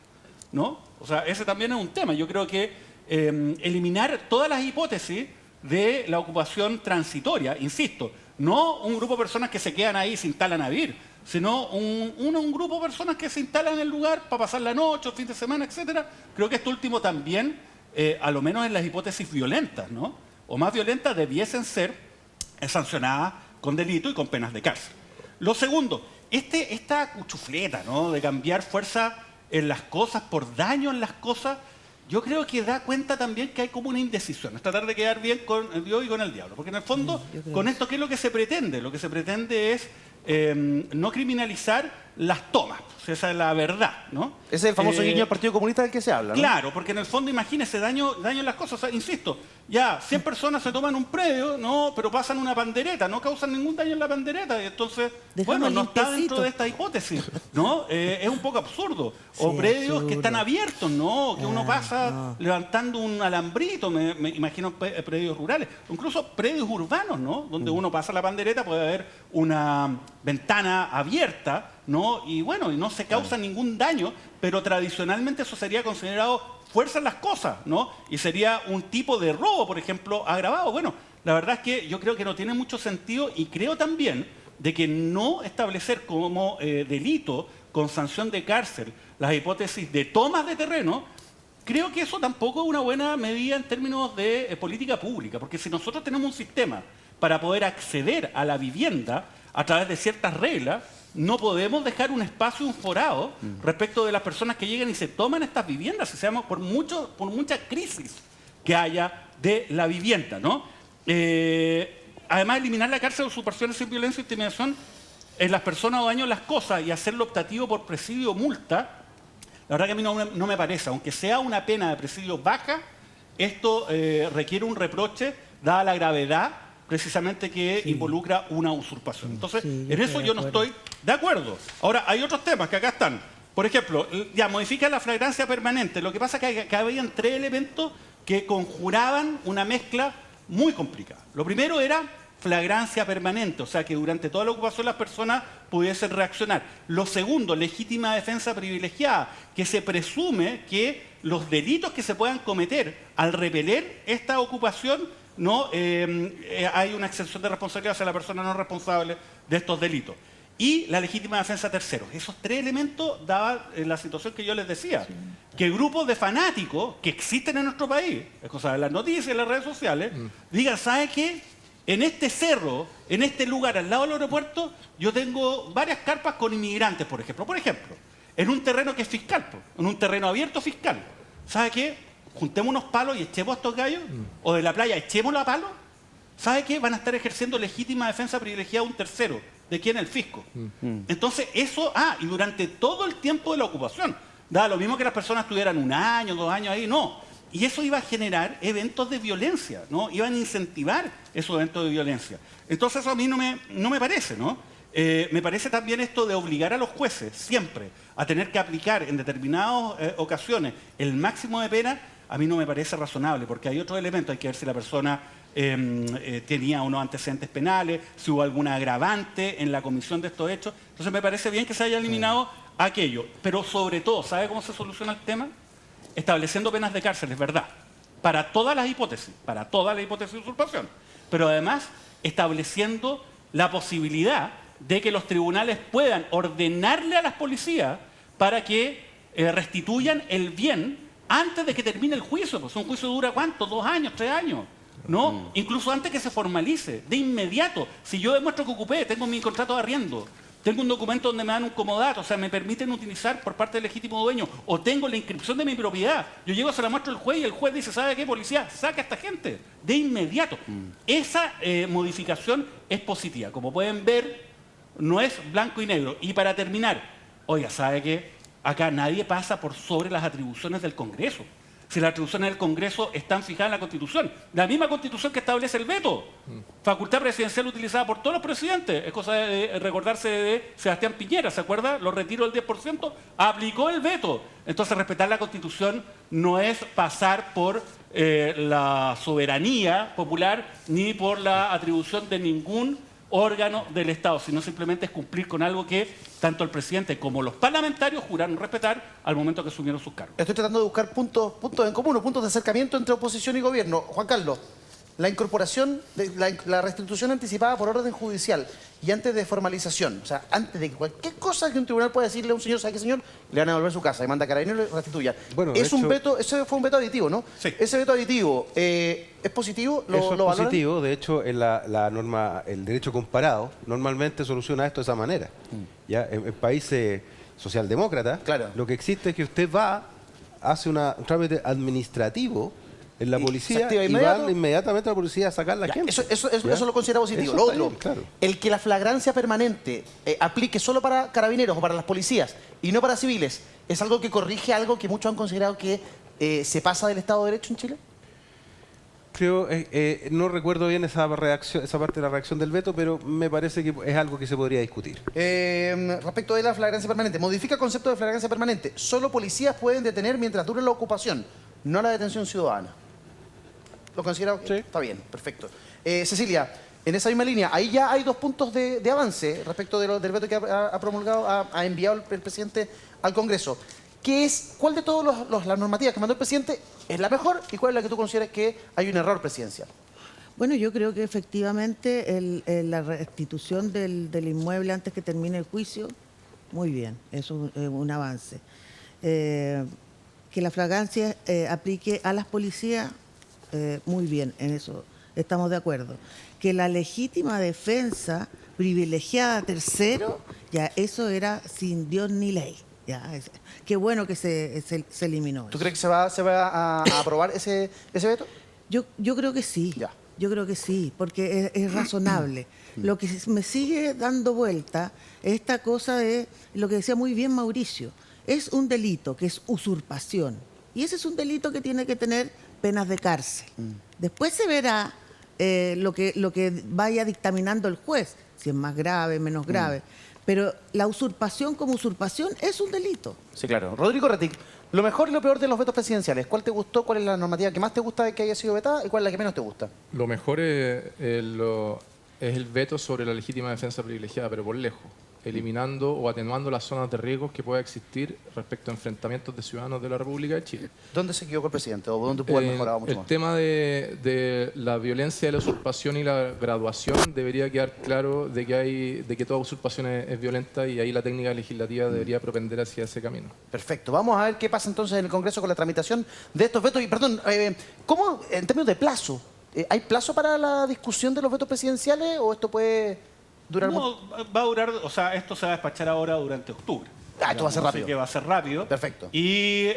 ¿no? O sea, ese también es un tema. Yo creo que eliminar todas las hipótesis de la ocupación transitoria, insisto, no un grupo de personas que se quedan ahí y se instalan a vivir, sino un grupo de personas que se instalan en el lugar para pasar la noche, el fin de semana, etcétera. Creo que esto último también, a lo menos en las hipótesis violentas, ¿no? O más violentas, debiesen ser sancionadas con delito y con penas de cárcel. Lo segundo, esta cuchufleta, ¿no? De cambiar fuerza en las cosas por daño en las cosas, yo creo que da cuenta también que hay como una indecisión. Es tratar de quedar bien con Dios y con el diablo. Porque en el fondo, con esto, ¿qué es lo que se pretende? Lo que se pretende es no criminalizar las tomas. O sea, esa es la verdad, ¿no? Ese es el famoso guiño al Partido Comunista del que se habla, ¿no? Claro, porque en el fondo, imagínese, daño en las cosas. O sea, insisto, ya 100 personas se toman un predio, ¿no? Pero pasan una pandereta, no causan ningún daño en la pandereta. Y entonces, Dejamos bueno, no está limpiecito. dentro de esta hipótesis, ¿no? Es un poco absurdo. O Sí, predios absurdo. que están abiertos, ¿no? Que uno pasa levantando un alambrito, me imagino predios rurales. Incluso predios urbanos, ¿no? Donde uno pasa la pandereta, puede haber una ventana abierta, ¿no? Y bueno, y no se causa ningún daño, pero tradicionalmente eso sería considerado fuerza en las cosas, ¿no? Y sería un tipo de robo, por ejemplo, agravado. Bueno, la verdad es que yo creo que no tiene mucho sentido y creo también de que no establecer como delito con sanción de cárcel las hipótesis de tomas de terreno, creo que eso tampoco es una buena medida en términos de política pública, porque si nosotros tenemos un sistema para poder acceder a la vivienda a través de ciertas reglas, no podemos dejar un espacio, un forado, respecto de las personas que llegan y se toman estas viviendas, si seamos por mucha crisis que haya de la vivienda, ¿no? Además, eliminar la cárcel o usurpaciones sin violencia e intimidación en las personas o daño en las cosas y hacerlo optativo por presidio o multa, la verdad que a mí no me parece. Aunque sea una pena de presidio baja, esto requiere un reproche, dada la gravedad precisamente que involucra una usurpación. Entonces, Sí, yo en eso estoy de yo no acuerdo. estoy de acuerdo. Ahora, hay otros temas que acá están. Por ejemplo, ya modifica la flagrancia permanente. Lo que pasa es que habían 3 elementos que conjuraban una mezcla muy complicada. Lo primero era flagrancia permanente, o sea que durante toda la ocupación las personas pudiesen reaccionar. Lo segundo, legítima defensa privilegiada, que se presume que los delitos que se puedan cometer al repeler esta ocupación, no hay una exención de responsabilidad hacia la persona no responsable de estos delitos. Y la legítima defensa terceros. Esos 3 elementos daban la situación que yo les decía. Que grupos de fanáticos que existen en nuestro país, es cosa de las noticias y las redes sociales, digan, ¿sabe qué? En este cerro, en este lugar al lado del aeropuerto, yo tengo varias carpas con inmigrantes, por ejemplo. Por ejemplo, en un terreno que es fiscal, en un terreno abierto fiscal. ¿Sabe qué? Juntemos unos palos y echemos a estos gallos, o de la playa echémoslo a palos. ¿Sabe qué? Van a estar ejerciendo legítima defensa privilegiada un tercero. ¿De quién? El fisco. Entonces, eso, y durante todo el tiempo de la ocupación. Da lo mismo que las personas estuvieran 1 año, 2 años ahí, no. Y eso iba a generar eventos de violencia, ¿no? Iban a incentivar esos eventos de violencia. Entonces, eso a mí no me parece, ¿no? Me parece también esto de obligar a los jueces siempre a tener que aplicar en determinadas ocasiones el máximo de pena, a mí no me parece razonable, porque hay otros elementos. Hay que ver si la persona tenía unos antecedentes penales, si hubo alguna agravante en la comisión de estos hechos. Entonces me parece bien que se haya eliminado aquello. Pero sobre todo, ¿sabe cómo se soluciona el tema? Estableciendo penas de cárcel, es verdad, para todas las hipótesis de usurpación. Pero además estableciendo la posibilidad de que los tribunales puedan ordenarle a las policías para que restituyan el bien antes de que termine el juicio. Pues un juicio dura ¿cuánto? 2 años, 3 años. ¿No? Incluso antes que se formalice, de inmediato. Si yo demuestro que ocupé, tengo mi contrato de arriendo, tengo un documento donde me dan un comodato, o sea, me permiten utilizar por parte del legítimo dueño, o tengo la inscripción de mi propiedad, yo llego, se la muestro al juez y el juez dice, ¿sabe qué, policía? Saca a esta gente, de inmediato. Esa modificación es positiva. Como pueden ver, no es blanco y negro. Y para terminar, oiga, ¿sabe qué? Acá nadie pasa por sobre las atribuciones del Congreso. Si las atribuciones del Congreso están fijadas en la Constitución. La misma Constitución que establece el veto. Facultad presidencial utilizada por todos los presidentes. Es cosa de recordarse de Sebastián Piñera, ¿se acuerda? Los retiros del 10%. Aplicó el veto. Entonces, respetar la Constitución no es pasar por la soberanía popular ni por la atribución de ningún órgano del Estado, sino simplemente es cumplir con algo que tanto el presidente como los parlamentarios juraron respetar al momento que asumieron sus cargos. Estoy tratando de buscar puntos en común, puntos de acercamiento entre oposición y gobierno. Juan Carlos, la incorporación, la restitución anticipada por orden judicial y antes de formalización, o sea, antes de cualquier cosa que un tribunal pueda decirle a un señor, ¿sabe qué, señor? Le van a devolver su casa y manda a carabineros y lo restituya. Bueno, es un veto, ese fue un veto aditivo, ¿no? Sí. Ese veto aditivo, ¿es positivo? Eso es ¿Lo valoran? positivo. De hecho, en la norma, el derecho comparado normalmente soluciona esto de esa manera. ¿Ya? En países socialdemócratas, Claro. lo que existe es que usted hace un trámite administrativo en la Y se policía activa y inmediato. va inmediatamente a la policía a sacar la Ya, gente. eso ¿Ya? lo considera positivo. Eso Lo está otro, bien, claro. el que la flagrancia permanente aplique solo para carabineros o para las policías y no para civiles, ¿es algo que corrige algo que muchos han considerado que se pasa del Estado de Derecho en Chile? Creo, no recuerdo bien esa parte de la reacción del veto, pero me parece que es algo que se podría discutir. Respecto de la flagrancia permanente, modifica el concepto de flagrancia permanente. Solo policías pueden detener mientras dure la ocupación, no la detención ciudadana. ¿Lo considera? Sí. Está bien, perfecto. Cecilia, en esa misma línea, ahí ya hay 2 puntos de avance respecto del veto que ha promulgado, ha enviado el presidente al Congreso. ¿Cuál de todas las normativas que mandó el presidente es la mejor y cuál es la que tú consideras que hay un error presidencial? Bueno, yo creo que efectivamente la restitución del inmueble antes que termine el juicio, muy bien, eso es un avance. Que la flagrancia aplique a las policías, muy bien, en eso estamos de acuerdo. Que la legítima defensa privilegiada a tercero, ya eso era sin Dios ni ley. Ya, qué bueno que se eliminó. ¿Tú crees que se va a aprobar ese veto? Yo creo que sí. Ya. Yo creo que sí, porque es razonable. Lo que me sigue dando vuelta es esta cosa de lo que decía muy bien Mauricio. Es un delito que es usurpación. Y ese es un delito que tiene que tener penas de cárcel. Después se verá lo que vaya dictaminando el juez, si es más grave, menos grave. Pero la usurpación como usurpación es un delito. Sí, claro. Rodrigo Retic, lo mejor y lo peor de los vetos presidenciales. ¿Cuál te gustó? ¿Cuál es la normativa que más te gusta de que haya sido vetada? ¿Y cuál es la que menos te gusta? Lo mejor es el veto sobre la legítima defensa privilegiada, pero por lejos, eliminando o atenuando las zonas de riesgos que pueda existir respecto a enfrentamientos de ciudadanos de la República de Chile. ¿Dónde se equivocó el presidente o dónde pudo haber mejorado mucho El más? tema de la violencia de la usurpación y la graduación debería quedar claro de que toda usurpación es violenta, y ahí la técnica legislativa debería propender hacia ese camino. Perfecto. Vamos a ver qué pasa entonces en el Congreso con la tramitación de estos vetos. Y perdón, ¿cómo en términos de plazo? ¿Hay plazo para la discusión de los vetos presidenciales o esto puede durar mucho? No, va a durar, o sea, esto se va a despachar ahora durante octubre. Ah, esto va a ser rápido. Así que va a ser rápido. Perfecto. Y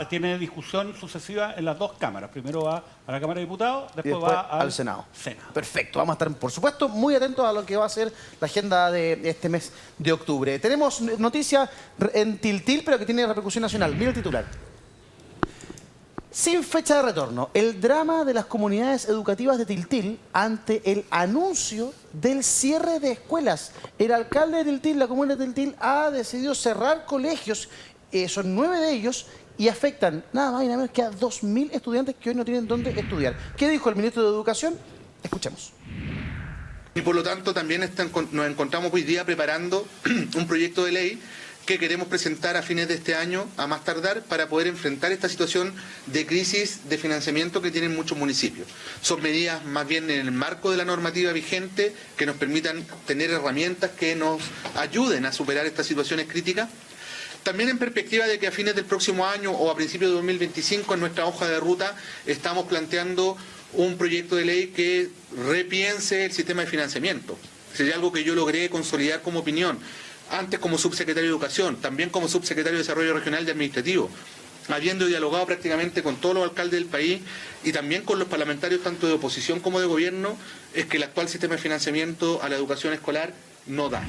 tiene discusión sucesiva en las dos cámaras. Primero va a la Cámara de Diputados, Y después después va al Senado. Senado. Perfecto. Vamos a estar, por supuesto, muy atentos a lo que va a ser la agenda de este mes de octubre. Tenemos noticia en Tiltil, pero que tiene repercusión nacional. Mira el titular. Sin fecha de retorno, el drama de las comunidades educativas de Tiltil ante el anuncio del cierre de escuelas. El alcalde de Tiltil, la comuna de Tiltil, ha decidido cerrar colegios, son 9 de ellos, y afectan nada más y nada menos que a 2.000 estudiantes que hoy no tienen dónde estudiar. ¿Qué dijo el ministro de Educación? Escuchemos. Y por lo tanto también nos encontramos hoy día preparando un proyecto de ley que queremos presentar a fines de este año, a más tardar, para poder enfrentar esta situación de crisis de financiamiento que tienen muchos municipios. Son medidas más bien en el marco de la normativa vigente que nos permitan tener herramientas que nos ayuden a superar estas situaciones críticas. También en perspectiva de que a fines del próximo año o a principios de 2025 en nuestra hoja de ruta estamos planteando un proyecto de ley que repiense el sistema de financiamiento. Sería algo que yo logré consolidar como opinión, antes como subsecretario de Educación, también como subsecretario de Desarrollo Regional y Administrativo, habiendo dialogado prácticamente con todos los alcaldes del país y también con los parlamentarios tanto de oposición como de gobierno, es que el actual sistema de financiamiento a la educación escolar no da.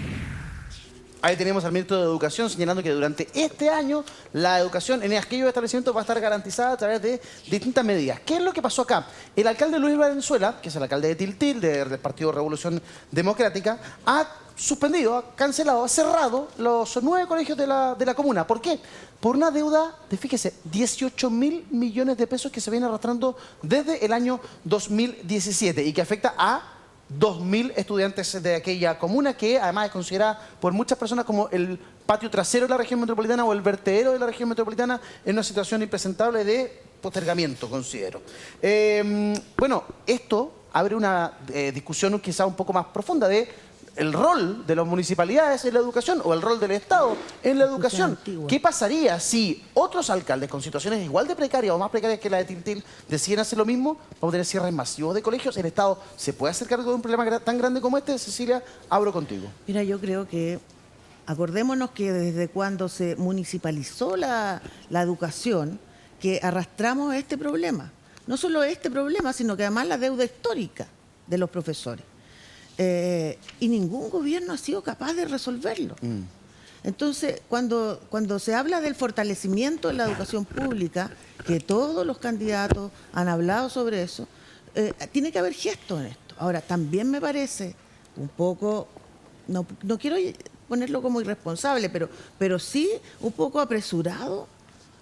Ahí tenemos al ministro de Educación señalando que durante este año la educación en aquellos establecimientos va a estar garantizada a través de distintas medidas. ¿Qué es lo que pasó acá? El alcalde Luis Valenzuela, que es el alcalde de Tiltil, del Partido Revolución Democrática, ha suspendido, ha cancelado, ha cerrado los 9 colegios de la comuna. ¿Por qué? Por una deuda de, fíjese, 18.000 millones de pesos que se viene arrastrando desde el año 2017 y que afecta a 2.000 estudiantes de aquella comuna, que además es considerada por muchas personas como el patio trasero de la región metropolitana o el vertedero de la región metropolitana, en una situación impresentable de postergamiento, considero. Bueno, esto abre una discusión quizá un poco más profunda de el rol de las municipalidades en la educación o el rol del Estado en la educación. ¿Qué pasaría si otros alcaldes con situaciones igual de precarias o más precarias que la de Tiltil deciden hacer lo mismo? Vamos a tener cierres masivos de colegios. ¿El Estado se puede hacer cargo de un problema tan grande como este? Cecilia, abro contigo. Mira, yo creo que acordémonos que desde cuando se municipalizó la educación, que arrastramos este problema. No solo este problema, sino que además la deuda histórica de los profesores. Y ningún gobierno ha sido capaz de resolverlo. Entonces, cuando se habla del fortalecimiento de la educación pública, que todos los candidatos han hablado sobre eso, tiene que haber gestos en esto. Ahora, también me parece un poco, no quiero ponerlo como irresponsable, pero sí un poco apresurado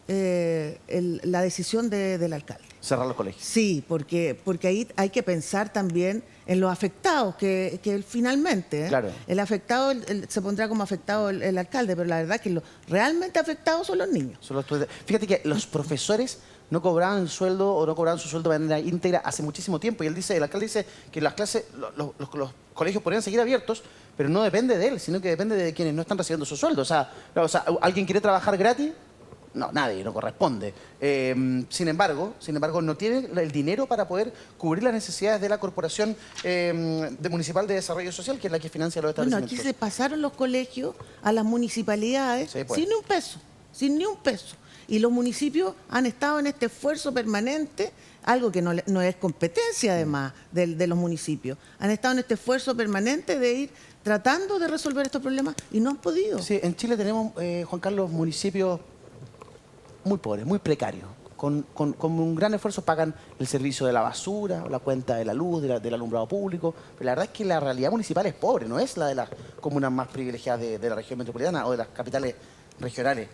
la decisión del alcalde. Cerrar los colegios. Sí, porque ahí hay que pensar también en los afectados, que finalmente Claro. el afectado se pondrá como afectado el alcalde, pero la verdad es que los realmente afectados son los niños. Fíjate que los profesores no cobraban sueldo o no cobraban su sueldo de manera íntegra hace muchísimo tiempo. Y el alcalde dice que las clases, los colegios podrían seguir abiertos, pero no depende de él, sino que depende de quienes no están recibiendo su sueldo. O sea, ¿alguien quiere trabajar gratis? No, nadie, no corresponde. Sin embargo, no tiene el dinero para poder cubrir las necesidades de la Corporación Municipal de Desarrollo Social, que es la que financia los Bueno, establecimientos. aquí se pasaron los colegios a las municipalidades Sí, pues. sin ni un peso. Y los municipios han estado en este esfuerzo permanente, algo que no es competencia además de los municipios. Han estado en este esfuerzo permanente de ir tratando de resolver estos problemas y no han podido. Sí, en Chile tenemos, Juan Carlos, municipios muy pobres, muy precarios, con un gran esfuerzo pagan el servicio de la basura, o la cuenta de la luz, del alumbrado público. Pero la verdad es que la realidad municipal es pobre, no es la de las comunas más privilegiadas de la región metropolitana o de las capitales regionales.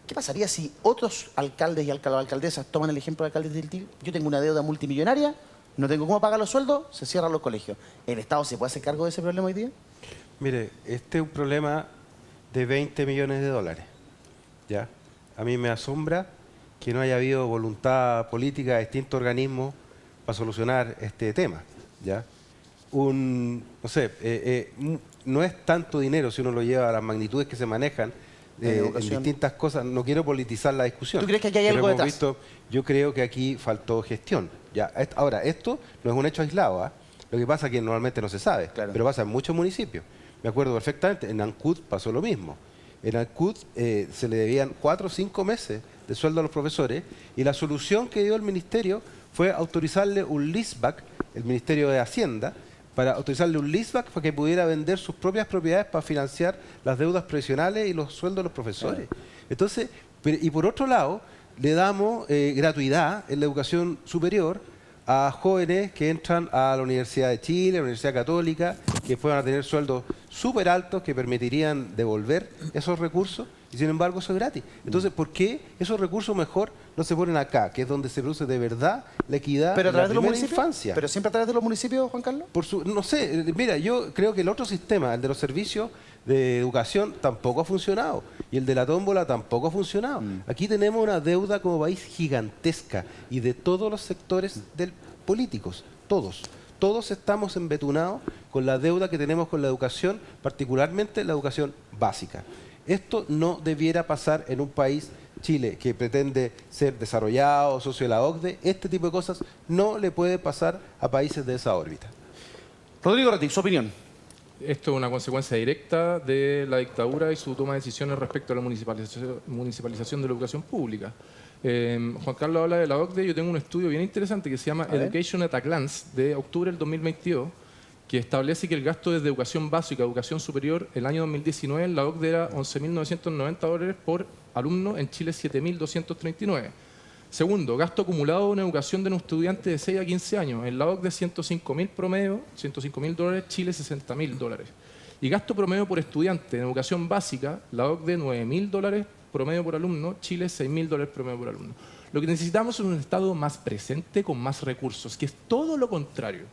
¿Qué pasaría si otros alcaldes y alcaldesas toman el ejemplo de alcaldes del TIL? Yo tengo una deuda multimillonaria, no tengo cómo pagar los sueldos, se cierran los colegios. ¿El Estado se puede hacer cargo de ese problema hoy día? Mire, este es un problema de 20 millones de dólares. ¿Ya? A mí me asombra que no haya habido voluntad política de distintos organismos para solucionar este tema. ¿Ya? No sé, no es tanto dinero si uno lo lleva a las magnitudes que se manejan en distintas cosas. No quiero politizar la discusión. ¿Tú crees que aquí hay algo detrás? Yo creo que aquí faltó gestión. ¿Ya? Ahora, esto no es un hecho aislado. Lo que pasa es que normalmente no se sabe, pero pasa en muchos municipios. Me acuerdo perfectamente, en Ancud pasó lo mismo. En Ancud se le debían 4 o 5 meses de sueldo a los profesores y la solución que dio el ministerio fue autorizarle un leaseback, el Ministerio de Hacienda, para autorizarle un leaseback para que pudiera vender sus propias propiedades para financiar las deudas previsionales y los sueldos de los profesores. Entonces, y por otro lado, le damos gratuidad en la educación superior a jóvenes que entran a la Universidad de Chile, a la Universidad Católica, que puedan a tener sueldos súper altos que permitirían devolver esos recursos y sin embargo eso es gratis. Entonces, ¿por qué esos recursos mejor no se ponen acá, que es donde se produce de verdad la equidad en la primera infancia? ¿Pero siempre a través de los municipios, Juan Carlos? No sé, mira, yo creo que el otro sistema, el de los servicios de educación, tampoco ha funcionado. Y el de la tómbola tampoco ha funcionado. Aquí tenemos una deuda como país gigantesca y de todos los sectores políticos, todos. Todos estamos embetunados con la deuda que tenemos con la educación, particularmente la educación básica. Esto no debiera pasar en un país, Chile, que pretende ser desarrollado, socio de la OCDE. Este tipo de cosas no le puede pasar a países de esa órbita. Rodrigo Ratti, su opinión. Esto es una consecuencia directa de la dictadura y su toma de decisiones respecto a la municipalización de la educación pública. Juan Carlos habla de la OCDE. Yo tengo un estudio bien interesante que se llama Education at a Glance, de octubre del 2022, que establece que el gasto de educación básica, educación superior, el año 2019 en la OCDE era $11.990 por alumno, en Chile 7.239. Segundo, gasto acumulado en educación de un estudiante de 6 a 15 años, en la OCDE $105.000 promedio, $105.000, Chile $60.000. Y gasto promedio por estudiante en educación básica, la OCDE $9.000 promedio por alumno, Chile $6.000 promedio por alumno. Lo que necesitamos es un Estado más presente, con más recursos, que es todo lo contrario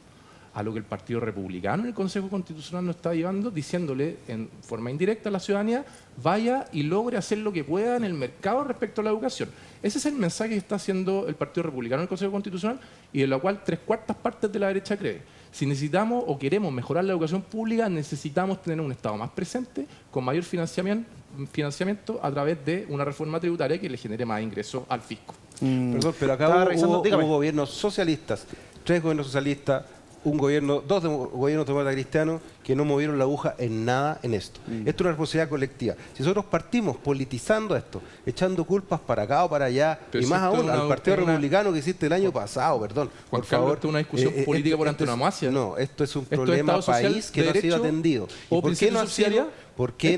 a lo que el Partido Republicano en el Consejo Constitucional nos está llevando, diciéndole en forma indirecta a la ciudadanía, vaya y logre hacer lo que pueda en el mercado respecto a la educación. Ese es el mensaje que está haciendo el Partido Republicano en el Consejo Constitucional y de la cual 3/4 partes de la derecha cree. Si necesitamos o queremos mejorar la educación pública, necesitamos tener un Estado más presente, con mayor financiamiento a través de una reforma tributaria que le genere más ingresos al fisco. Perdón, pero acá hubo gobiernos socialistas, 3 gobiernos socialistas, dos gobiernos demócratas cristianos que no movieron la aguja en nada en esto. Esto es una responsabilidad colectiva. Si nosotros partimos politizando esto, echando culpas para acá o para allá, pero y más aún al Partido Republicano que existe el año pasado, perdón, Juan por favor. Esto es una discusión política por antonomasia. No, esto es un problema país que no ha sido atendido. ¿Y por qué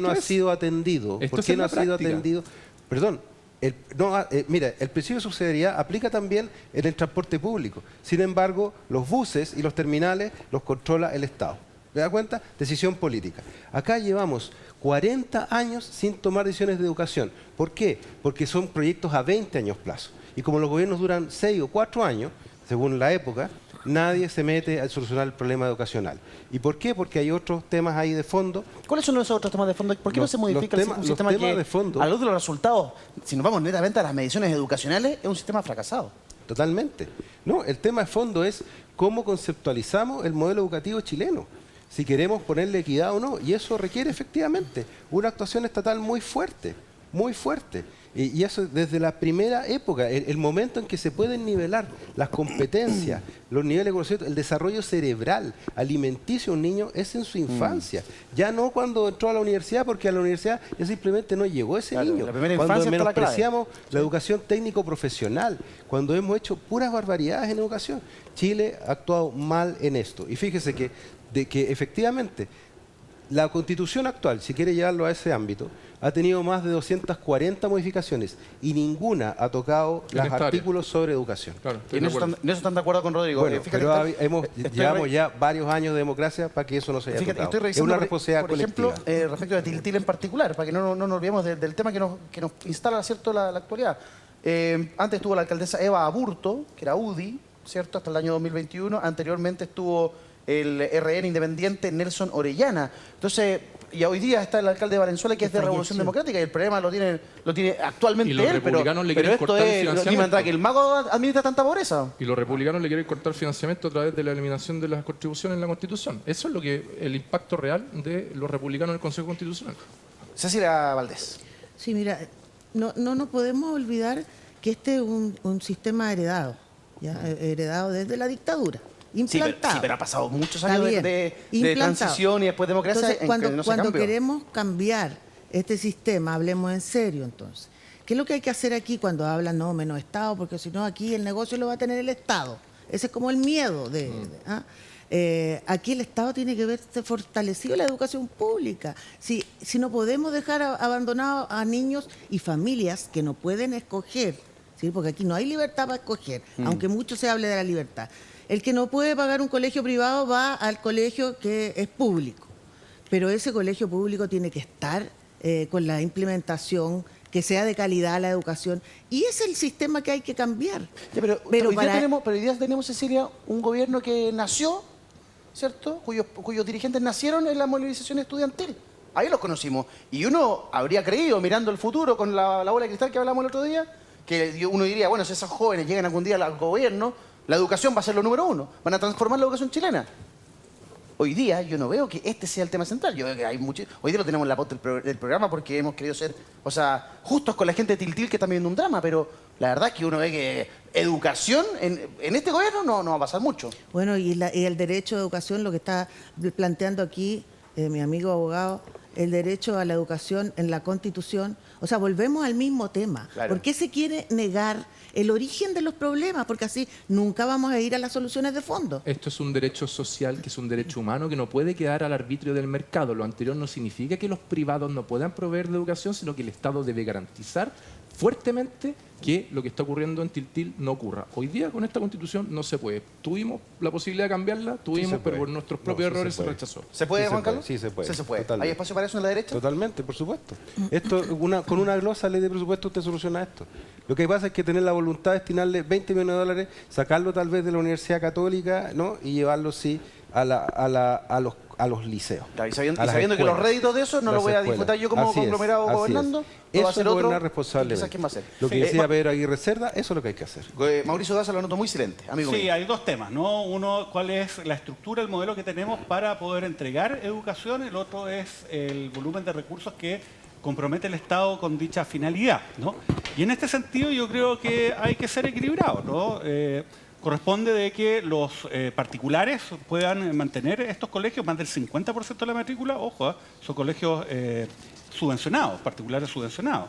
no ha sido atendido? ¿Por qué no ha sido atendido? Perdón. Mira, el principio de subsidiariedad aplica también en el transporte público. Sin embargo, los buses y los terminales los controla el Estado. ¿Me da cuenta? Decisión política. Acá llevamos 40 años sin tomar decisiones de educación. ¿Por qué? Porque son proyectos a 20 años plazo. Y como los gobiernos duran 6 o 4 años, según la época, nadie se mete a solucionar el problema educacional. ¿Y por qué? Porque hay otros temas ahí de fondo. ¿Cuáles son esos otros temas de fondo? ¿Por qué no se modifica un sistema que, de fondo, a la luz de los resultados, si nos vamos netamente a las mediciones educacionales, es un sistema fracasado? Totalmente. No, el tema de fondo es cómo conceptualizamos el modelo educativo chileno. Si queremos ponerle equidad o no. Y eso requiere efectivamente una actuación estatal muy fuerte, muy fuerte. Y eso desde la primera época, el momento en que se pueden nivelar las competencias, los niveles de conocimiento, el desarrollo cerebral, alimenticio de un niño es en su infancia. Ya no cuando entró a la universidad, porque a la universidad ya simplemente no llegó ese niño. Cuando menospreciamos la educación técnico-profesional, cuando hemos hecho puras barbaridades en educación. Chile ha actuado mal en esto. Y fíjese que efectivamente la Constitución actual, si quiere llevarlo a ese ámbito, ha tenido más de 240 modificaciones y ninguna ha tocado En los esta área. artículos sobre educación. Claro, estoy En de eso, acuerdo. en eso están de acuerdo con Rodrigo. Bueno, Fíjate, pero estoy llevamos ya varios años de democracia para que eso no se haya Fíjate, tocado. estoy Es revisando, una por responsabilidad ejemplo, colectiva. respecto de Tiltil en particular, para que no nos olvidemos del tema que nos instala, ¿cierto?, la actualidad. Antes estuvo la alcaldesa Eva Aburto, que era UDI, ¿cierto?, hasta el año 2021. Anteriormente estuvo el RN independiente Nelson Orellana. Entonces, y hoy día está el alcalde de Valenzuela, que es de Revolución Democrática, y el problema lo tiene actualmente Y los él, pero republicanos le pero quieren esto cortar el es, ni financiamiento. mandrá que el mago administra tanta pobreza. Y los republicanos le quieren cortar financiamiento a través de la eliminación de las contribuciones en la Constitución. Eso es lo que el impacto real de los republicanos en el Consejo Constitucional. Cecilia Valdés. Sí, mira, no nos podemos olvidar que este es un sistema heredado, ¿ya? Heredado desde la dictadura, implantado. Sí, pero ha pasado muchos Está años bien, de implantado. transición y después democracia Entonces, en cuando, que no se cuando cambió. queremos cambiar este sistema, hablemos en serio entonces. ¿Qué es lo que hay que hacer aquí cuando hablan, no, menos Estado? Porque si no, aquí el negocio lo va a tener el Estado. Ese es como el miedo aquí el Estado tiene que verse fortalecido la educación pública. Si no podemos dejar abandonados a niños y familias que no pueden escoger, ¿sí? Porque aquí no hay libertad para escoger, aunque mucho se hable de la libertad. El que no puede pagar un colegio privado va al colegio que es público, pero ese colegio público tiene que estar con la implementación, que sea de calidad la educación, y ese es el sistema que hay que cambiar. Ya, pero hoy día tenemos, Cecilia, un gobierno que nació, ¿cierto?, cuyos dirigentes nacieron en la movilización estudiantil. Ahí los conocimos. Y uno habría creído, mirando el futuro con la bola de cristal que hablamos el otro día, que uno diría, bueno, si esos jóvenes llegan algún día al gobierno, la educación va a ser lo número uno. Van a transformar la educación chilena. Hoy día yo no veo que este sea el tema central. Yo veo que hoy día lo tenemos en la pauta del programa porque hemos querido ser, justos con la gente de Tiltil que está viviendo un drama, pero la verdad es que uno ve que educación en este gobierno no va a pasar mucho. Bueno, y el derecho a educación, lo que está planteando aquí mi amigo abogado, el derecho a la educación en la Constitución. O sea, volvemos al mismo tema. Claro. ¿Por qué se quiere negar el origen de los problemas? Porque así nunca vamos a ir a las soluciones de fondo. Esto es un derecho social, que es un derecho humano, que no puede quedar al arbitrio del mercado. Lo anterior no significa que los privados no puedan proveer de educación, sino que el Estado debe garantizar fuertemente que lo que está ocurriendo en Tiltil no ocurra. Hoy día con esta Constitución no se puede. Tuvimos la posibilidad de cambiarla, pero por nuestros propios errores se rechazó. ¿Se puede, Juan Carlos? Sí, se puede. Sí, se puede. Totalmente. ¿Hay espacio para eso en la derecha? Totalmente, por supuesto. Con una glosa ley de presupuesto usted soluciona esto. Lo que pasa es que tener la voluntad de destinarle 20 millones de dólares, sacarlo tal vez de la Universidad Católica, ¿no?, y llevarlo sí a los liceos. Claro, y sabiendo que los réditos de eso no los voy a disfrutar yo como conglomerado gobernando, lo va a hacer otro. Gobernar responsablemente. Quizás quién va a hacer. Lo que decía Pedro Aguirre Cerda, eso es lo que hay que hacer. Mauricio Daza lo noto muy silente, amigo Sí, mío. hay dos temas, ¿no? Uno, cuál es la estructura, el modelo que tenemos para poder entregar educación. El otro es el volumen de recursos que compromete el Estado con dicha finalidad, ¿no? Y en este sentido yo creo que hay que ser equilibrados, ¿no? Corresponde de que los particulares puedan mantener estos colegios, más del 50% de la matrícula, ojo, son colegios subvencionados, particulares subvencionados.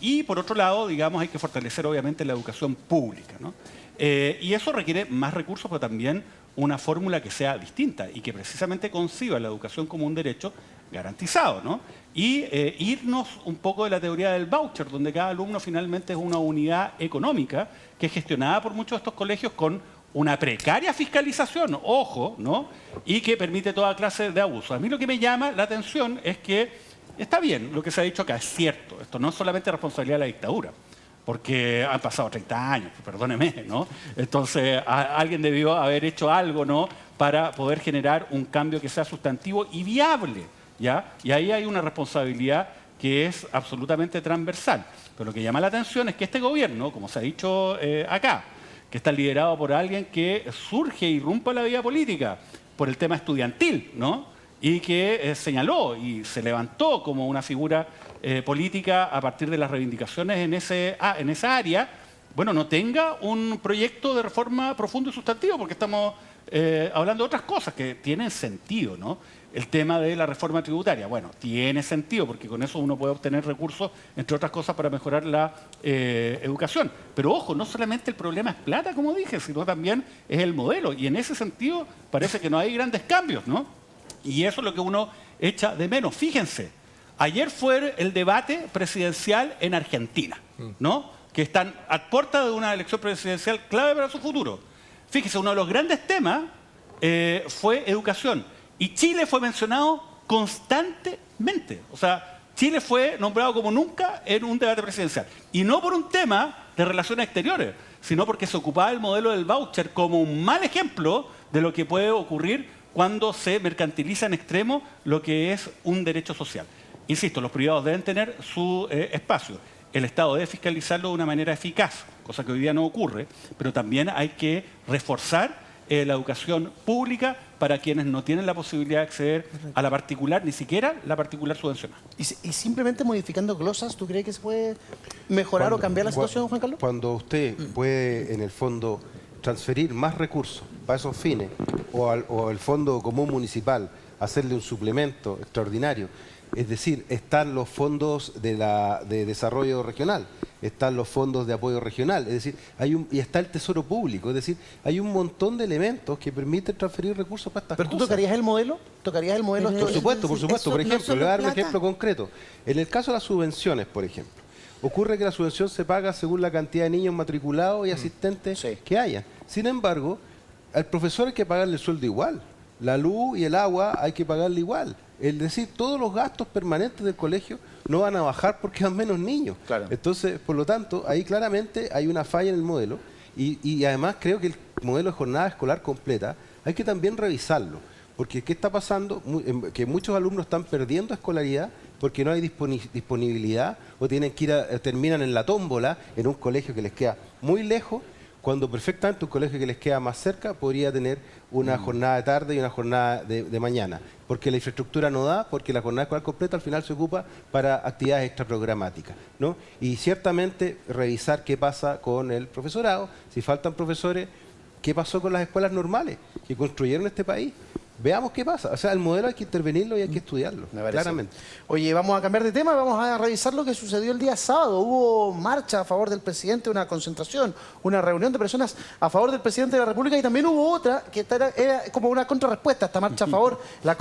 Y por otro lado, digamos, hay que fortalecer obviamente la educación pública, ¿no? Y eso requiere más recursos, pero también una fórmula que sea distinta y que precisamente conciba la educación como un derecho garantizado, ¿no? Y irnos un poco de la teoría del voucher, donde cada alumno finalmente es una unidad económica que es gestionada por muchos de estos colegios con una precaria fiscalización, ojo, ¿no? Y que permite toda clase de abuso. A mí lo que me llama la atención es que está bien lo que se ha dicho acá, es cierto. Esto no es solamente responsabilidad de la dictadura, porque han pasado 30 años, perdóneme, ¿no? Entonces, alguien debió haber hecho algo, ¿no?, para poder generar un cambio que sea sustantivo y viable, ¿ya? Y ahí hay una responsabilidad que es absolutamente transversal. Pero lo que llama la atención es que este gobierno, como se ha dicho acá, que está liderado por alguien que surge e irrumpe la vida política por el tema estudiantil, ¿no?, y que señaló y se levantó como una figura política a partir de las reivindicaciones en esa área, bueno, no tenga un proyecto de reforma profundo y sustantivo, porque estamos hablando de otras cosas que tienen sentido, ¿no? El tema de la reforma tributaria, bueno, tiene sentido, porque con eso uno puede obtener recursos, entre otras cosas, para mejorar la educación. Pero ojo, no solamente el problema es plata, como dije, sino también es el modelo. Y en ese sentido parece que no hay grandes cambios, ¿no? Y eso es lo que uno echa de menos. Fíjense, ayer fue el debate presidencial en Argentina, ¿no? Que están a puerta de una elección presidencial clave para su futuro. Fíjense, uno de los grandes temas fue educación. Y Chile fue mencionado constantemente. O sea, Chile fue nombrado como nunca en un debate presidencial. Y no por un tema de relaciones exteriores, sino porque se ocupaba el modelo del voucher como un mal ejemplo de lo que puede ocurrir cuando se mercantiliza en extremo lo que es un derecho social. Insisto, los privados deben tener su espacio. El Estado debe fiscalizarlo de una manera eficaz, cosa que hoy día no ocurre, pero también hay que reforzar la educación pública para quienes no tienen la posibilidad de acceder a la particular, ni siquiera la particular subvencionada. Y simplemente modificando glosas, ¿tú crees que se puede mejorar o cambiar la situación, Juan Carlos? Cuando usted puede, en el fondo, transferir más recursos para esos fines, o al Fondo Común Municipal, hacerle un suplemento extraordinario, es decir, están los fondos de desarrollo regional, están los fondos de apoyo regional, es decir, y está el Tesoro Público, es decir, hay un montón de elementos que permiten transferir recursos para estas ¿Pero tú cosas. tocarías el modelo? ¿Tocarías el modelo? Por supuesto. Por ejemplo, solo le voy a dar un plata. ejemplo concreto. En el caso de las subvenciones, por ejemplo, ocurre que la subvención se paga según la cantidad de niños matriculados y asistentes que haya. Sin embargo, al profesor hay que pagarle el sueldo igual. La luz y el agua hay que pagarle igual. Es decir, todos los gastos permanentes del colegio no van a bajar porque van menos niños. Claro. Entonces, por lo tanto, ahí claramente hay una falla en el modelo y además creo que el modelo de jornada escolar completa hay que también revisarlo. Porque ¿qué está pasando? Que muchos alumnos están perdiendo escolaridad porque no hay disponibilidad o tienen que terminan en la tómbola en un colegio que les queda muy lejos, cuando perfectamente un colegio que les queda más cerca podría tener una jornada de tarde y una jornada de mañana, porque la infraestructura no da, porque la jornada escolar completa al final se ocupa para actividades extraprogramáticas, ¿no? Y ciertamente revisar qué pasa con el profesorado, si faltan profesores, qué pasó con las escuelas normales que construyeron este país. Veamos qué pasa. O sea, el modelo hay que intervenirlo y hay que estudiarlo, claramente. Oye, vamos a cambiar de tema, vamos a revisar lo que sucedió el día sábado. Hubo marcha a favor del presidente, una concentración, una reunión de personas a favor del presidente de la República y también hubo otra que era como una contrarrespuesta a esta marcha a favor, la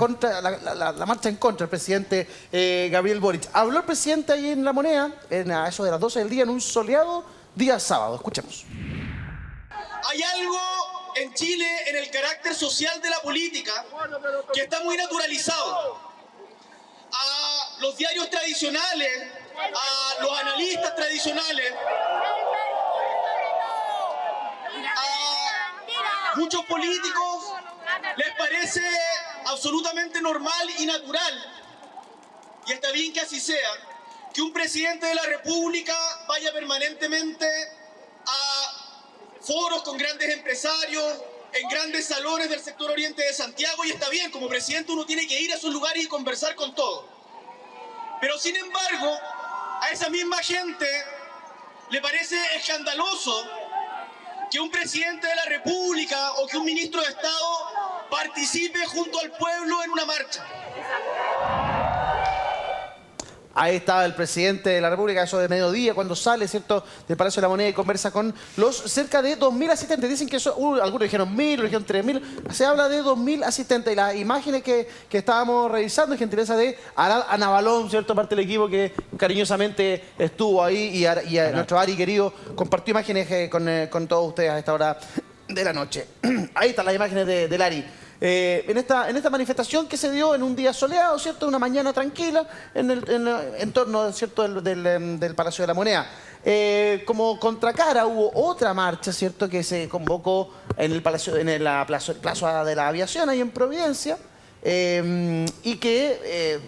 marcha en contra del presidente Gabriel Boric. Habló el presidente ahí en La Moneda, a eso de las 12 del día, en un soleado día sábado. Escuchemos. Hay algo en Chile, en el carácter social de la política, que está muy naturalizado. A los diarios tradicionales, a los analistas tradicionales, a muchos políticos les parece absolutamente normal y natural, y está bien que así sea, que un presidente de la República vaya permanentemente a foros con grandes empresarios, en grandes salones del sector oriente de Santiago, y está bien, como presidente uno tiene que ir a esos lugares y conversar con todos. Pero sin embargo, a esa misma gente le parece escandaloso que un presidente de la República o que un ministro de Estado participe junto al pueblo en una marcha. Ahí estaba el presidente de la República, eso de mediodía, cuando sale, ¿cierto?, del Palacio de la Moneda y conversa con los cerca de 2.000 asistentes. Dicen que eso, algunos dijeron 1.000, otros dijeron 3.000. Se habla de 2.000 asistentes. Y las imágenes que estábamos revisando, gentileza de Ana Balón, ¿cierto?, parte del equipo que cariñosamente estuvo ahí y nuestro Ari querido compartió imágenes con todos ustedes a esta hora de la noche. Ahí están las imágenes del Ari. En esta manifestación que se dio en un día soleado, ¿cierto? Una mañana tranquila en el entorno, ¿cierto?, del Palacio de la Moneda. Como contracara hubo otra marcha, ¿cierto?, que se convocó en el Plaza de la Aviación, ahí en Providencia, y que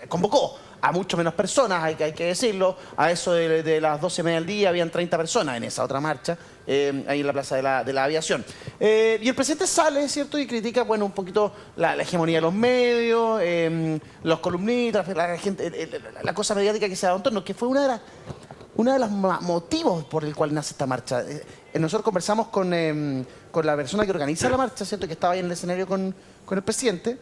convocó a mucho menos personas, hay que decirlo. A eso de las 12:30 del día habían 30 personas en esa otra marcha, ahí en la Plaza de la Aviación. Y el presidente sale, ¿cierto?, y critica, bueno, un poquito la hegemonía de los medios, los columnistas, la cosa mediática que se da en torno, que fue uno de los motivos por el cual nace esta marcha. Nosotros conversamos con la persona que organiza la marcha, ¿cierto?, que estaba ahí en el escenario con el presidente.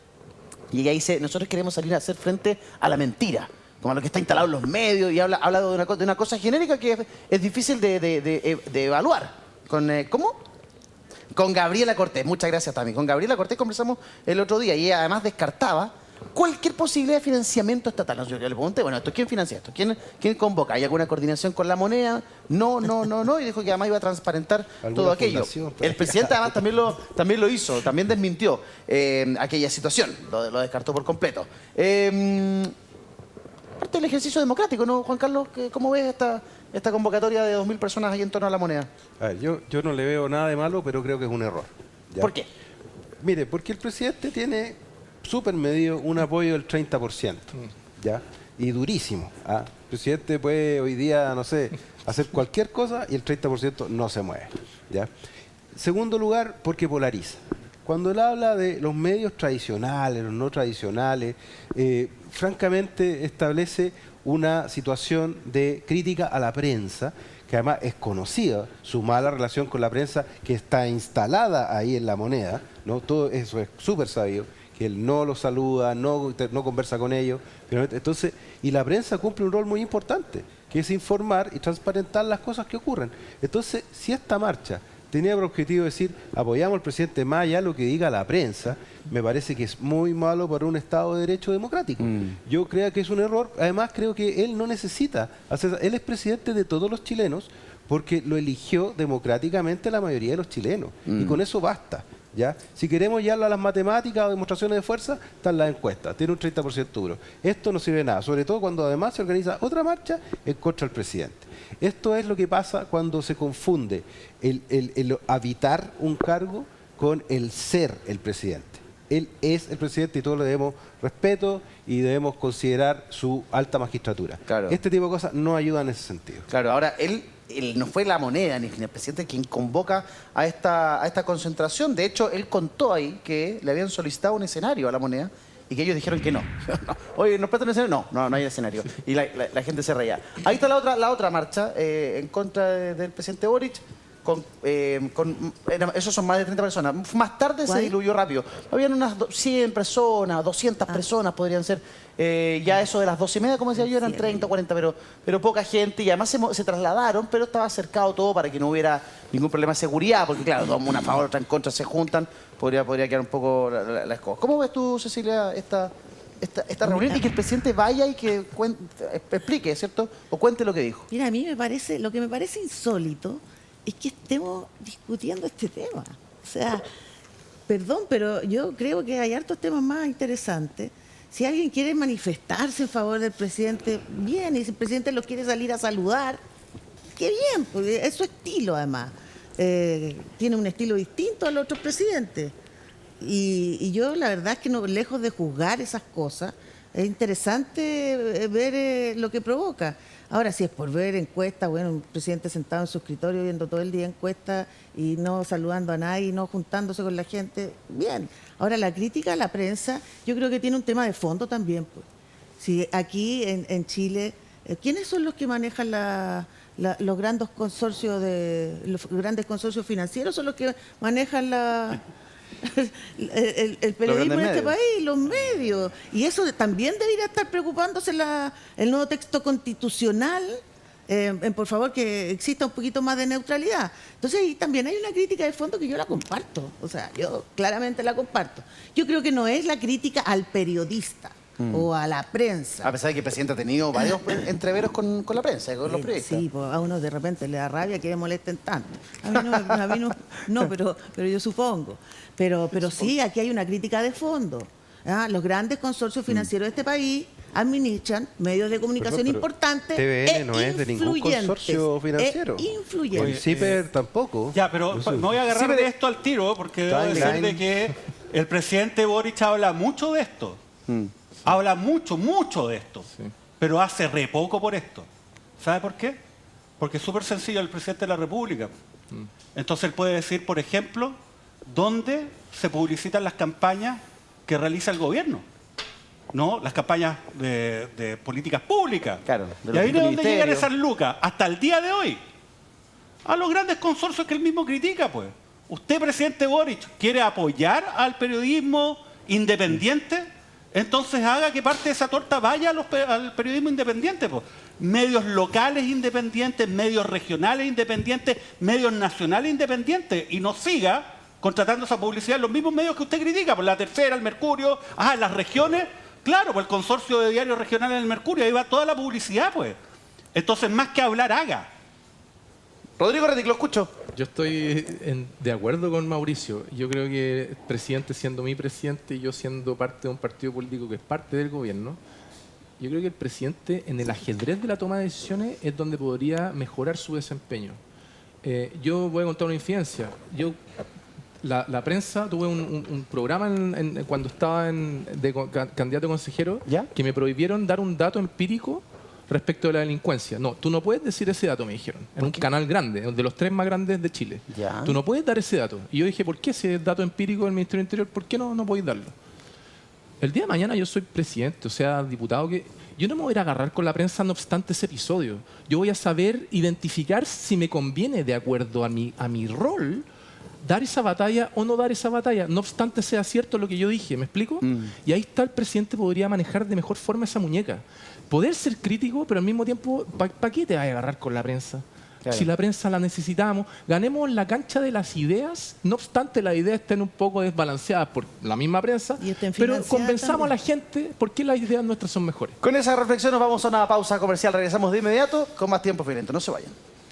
Y ella dice, nosotros queremos salir a hacer frente a la mentira, como a lo que está instalado en los medios, y habla de una cosa genérica que es difícil de evaluar. ¿Cómo? Con Gabriela Cortés, muchas gracias también. Con Gabriela Cortés conversamos el otro día y ella además descartaba cualquier posibilidad de financiamiento estatal. Yo le pregunté, bueno, ¿quién financia esto? ¿Quién convoca? ¿Hay alguna coordinación con la moneda? No. Y dijo que además iba a transparentar todo aquello. El presidente además también lo hizo, también desmintió aquella situación, lo descartó por completo. Parte del ejercicio democrático, ¿no, Juan Carlos? ¿Cómo ves esta convocatoria de 2.000 personas ahí en torno a la moneda? A ver, yo no le veo nada de malo, pero creo que es un error. ¿Ya? ¿Por qué? Mire, porque el presidente tiene súper medido un apoyo del 30%, ¿ya? Y durísimo. ¿Ah? El presidente puede hoy día, no sé, hacer cualquier cosa y el 30% no se mueve, ¿ya? Segundo lugar, porque polariza. Cuando él habla de los medios tradicionales, los no tradicionales, francamente establece una situación de crítica a la prensa, que además es conocida, su mala relación con la prensa que está instalada ahí en la moneda, ¿no? Todo eso es súper sabido, que él no los saluda, no conversa con ellos. Entonces, y la prensa cumple un rol muy importante, que es informar y transparentar las cosas que ocurren. Entonces, si esta marcha tenía por objetivo decir, apoyamos al presidente más allá de lo que diga la prensa, me parece que es muy malo para un Estado de Derecho democrático. Yo creo que es un error. Además, creo que él no necesita hacer... Él es presidente de todos los chilenos porque lo eligió democráticamente la mayoría de los chilenos. Y con eso basta. ¿Ya? Si queremos llevarlo a las matemáticas o demostraciones de fuerza, están las encuestas, tiene un 30% duro. Esto no sirve de nada, sobre todo cuando además se organiza otra marcha en contra del presidente. Esto es lo que pasa cuando se confunde el habitar un cargo con el ser el presidente. Él es el presidente y todos le debemos respeto y debemos considerar su alta magistratura. Claro. Este tipo de cosas no ayudan en ese sentido. Claro, ahora él no fue la moneda ni el presidente quien convoca a esta concentración. De hecho, él contó ahí que le habían solicitado un escenario a la moneda y que ellos dijeron que no. Oye, ¿nos prestan un escenario? No hay escenario. Y la gente se reía. Ahí está la otra marcha en contra del presidente Boric. Esos son más de 30 personas. Más tarde se diluyó rápido. Habían unas 100 personas, 200 personas podrían ser. Ya eso de las 12:30, como decía yo, eran 30 o 40, pero poca gente. Y además se trasladaron, pero estaba cercado todo para que no hubiera ningún problema de seguridad. Porque claro, dos una a favor, otra en contra, se juntan. Podría quedar un poco la escoba. ¿Cómo ves tú, Cecilia, esta reunión y que el presidente vaya y que explique, ¿cierto? O cuente lo que dijo? Mira, a mí lo que me parece insólito es que estemos discutiendo este tema. O sea, perdón, pero yo creo que hay hartos temas más interesantes. Si alguien quiere manifestarse en favor del presidente, bien, y si el presidente lo quiere salir a saludar, qué bien, porque es su estilo además. Tiene un estilo distinto al otro presidente. Y yo la verdad es que lejos de juzgar esas cosas, es interesante ver lo que provoca. Ahora, si es por ver encuestas, bueno, un presidente sentado en su escritorio viendo todo el día encuestas y no saludando a nadie, no juntándose con la gente, bien. Ahora, la crítica a la prensa, yo creo que tiene un tema de fondo también. Pues. Si aquí en Chile, ¿quiénes son los que manejan los grandes consorcios financieros? Son los que manejan el periodismo en este país, los medios. Y eso también debería estar preocupándose el nuevo texto constitucional, por favor, que exista un poquito más de neutralidad. Entonces, y también hay una crítica de fondo que yo la comparto. O sea, yo claramente la comparto. Yo creo que no es la crítica al periodista o a la prensa. A pesar de que el presidente ha tenido varios entreveros con la prensa, con los periodistas. Sí, pues a uno de repente le da rabia que me molesten tanto. A mí no, pero yo supongo. Pero sí, aquí hay una crítica de fondo. Los grandes consorcios financieros de este país administran medios de comunicación importantes. TVN no es de ningún consorcio financiero. Influyentes. El CIPER tampoco. Ya, pero me voy a agarrar de esto al tiro porque debo decir de que el presidente Boric habla mucho de esto. Habla mucho de esto. Sí. Pero hace re poco por esto. ¿Sabe por qué? Porque es súper sencillo el presidente de la República. Entonces él puede decir, por ejemplo, dónde se publicitan las campañas que realiza el gobierno. ¿No? Las campañas de políticas públicas. Claro, y ahí es donde llegan esas lucas, hasta el día de hoy. A los grandes consorcios que él mismo critica, pues. Usted, presidente Boric, quiere apoyar al periodismo independiente, entonces haga que parte de esa torta vaya al periodismo independiente, pues. Medios locales independientes, medios regionales independientes, medios nacionales independientes, y no siga contratando esa publicidad en los mismos medios que usted critica, por La Tercera, el Mercurio, en las regiones, claro, por el consorcio de diarios regionales del Mercurio, ahí va toda la publicidad, pues. Entonces, más que hablar, haga. Rodrigo Rettig, lo escucho. Yo estoy de acuerdo con Mauricio. Yo creo que el presidente siendo mi presidente y yo siendo parte de un partido político que es parte del gobierno, yo creo que el presidente en el ajedrez de la toma de decisiones es donde podría mejorar su desempeño. Yo voy a contar una infidencia. La prensa, tuve un programa cuando estaba candidato a consejero, ¿ya?, que me prohibieron dar un dato empírico respecto de la delincuencia. No, tú no puedes decir ese dato, me dijeron. En un canal grande, de los 3 más grandes de Chile. ¿Ya? Tú no puedes dar ese dato. Y yo dije, ¿por qué ese dato empírico del Ministerio del Interior? ¿Por qué no podéis darlo? El día de mañana yo soy presidente, o sea, diputado, que yo no me voy a ir a agarrar con la prensa no obstante ese episodio. Yo voy a saber identificar si me conviene, de acuerdo a mi rol, dar esa batalla o no dar esa batalla, no obstante sea cierto lo que yo dije, ¿me explico? Y ahí está, el presidente podría manejar de mejor forma esa muñeca. Poder ser crítico, pero al mismo tiempo, ¿para qué te vas a agarrar con la prensa? Claro. Si la prensa la necesitamos, ganemos en la cancha de las ideas, no obstante las ideas estén un poco desbalanceadas por la misma prensa, pero convenzamos a la gente por qué las ideas nuestras son mejores. Con esa reflexión nos vamos a una pausa comercial, regresamos de inmediato con más Tiempos Violentos, no se vayan.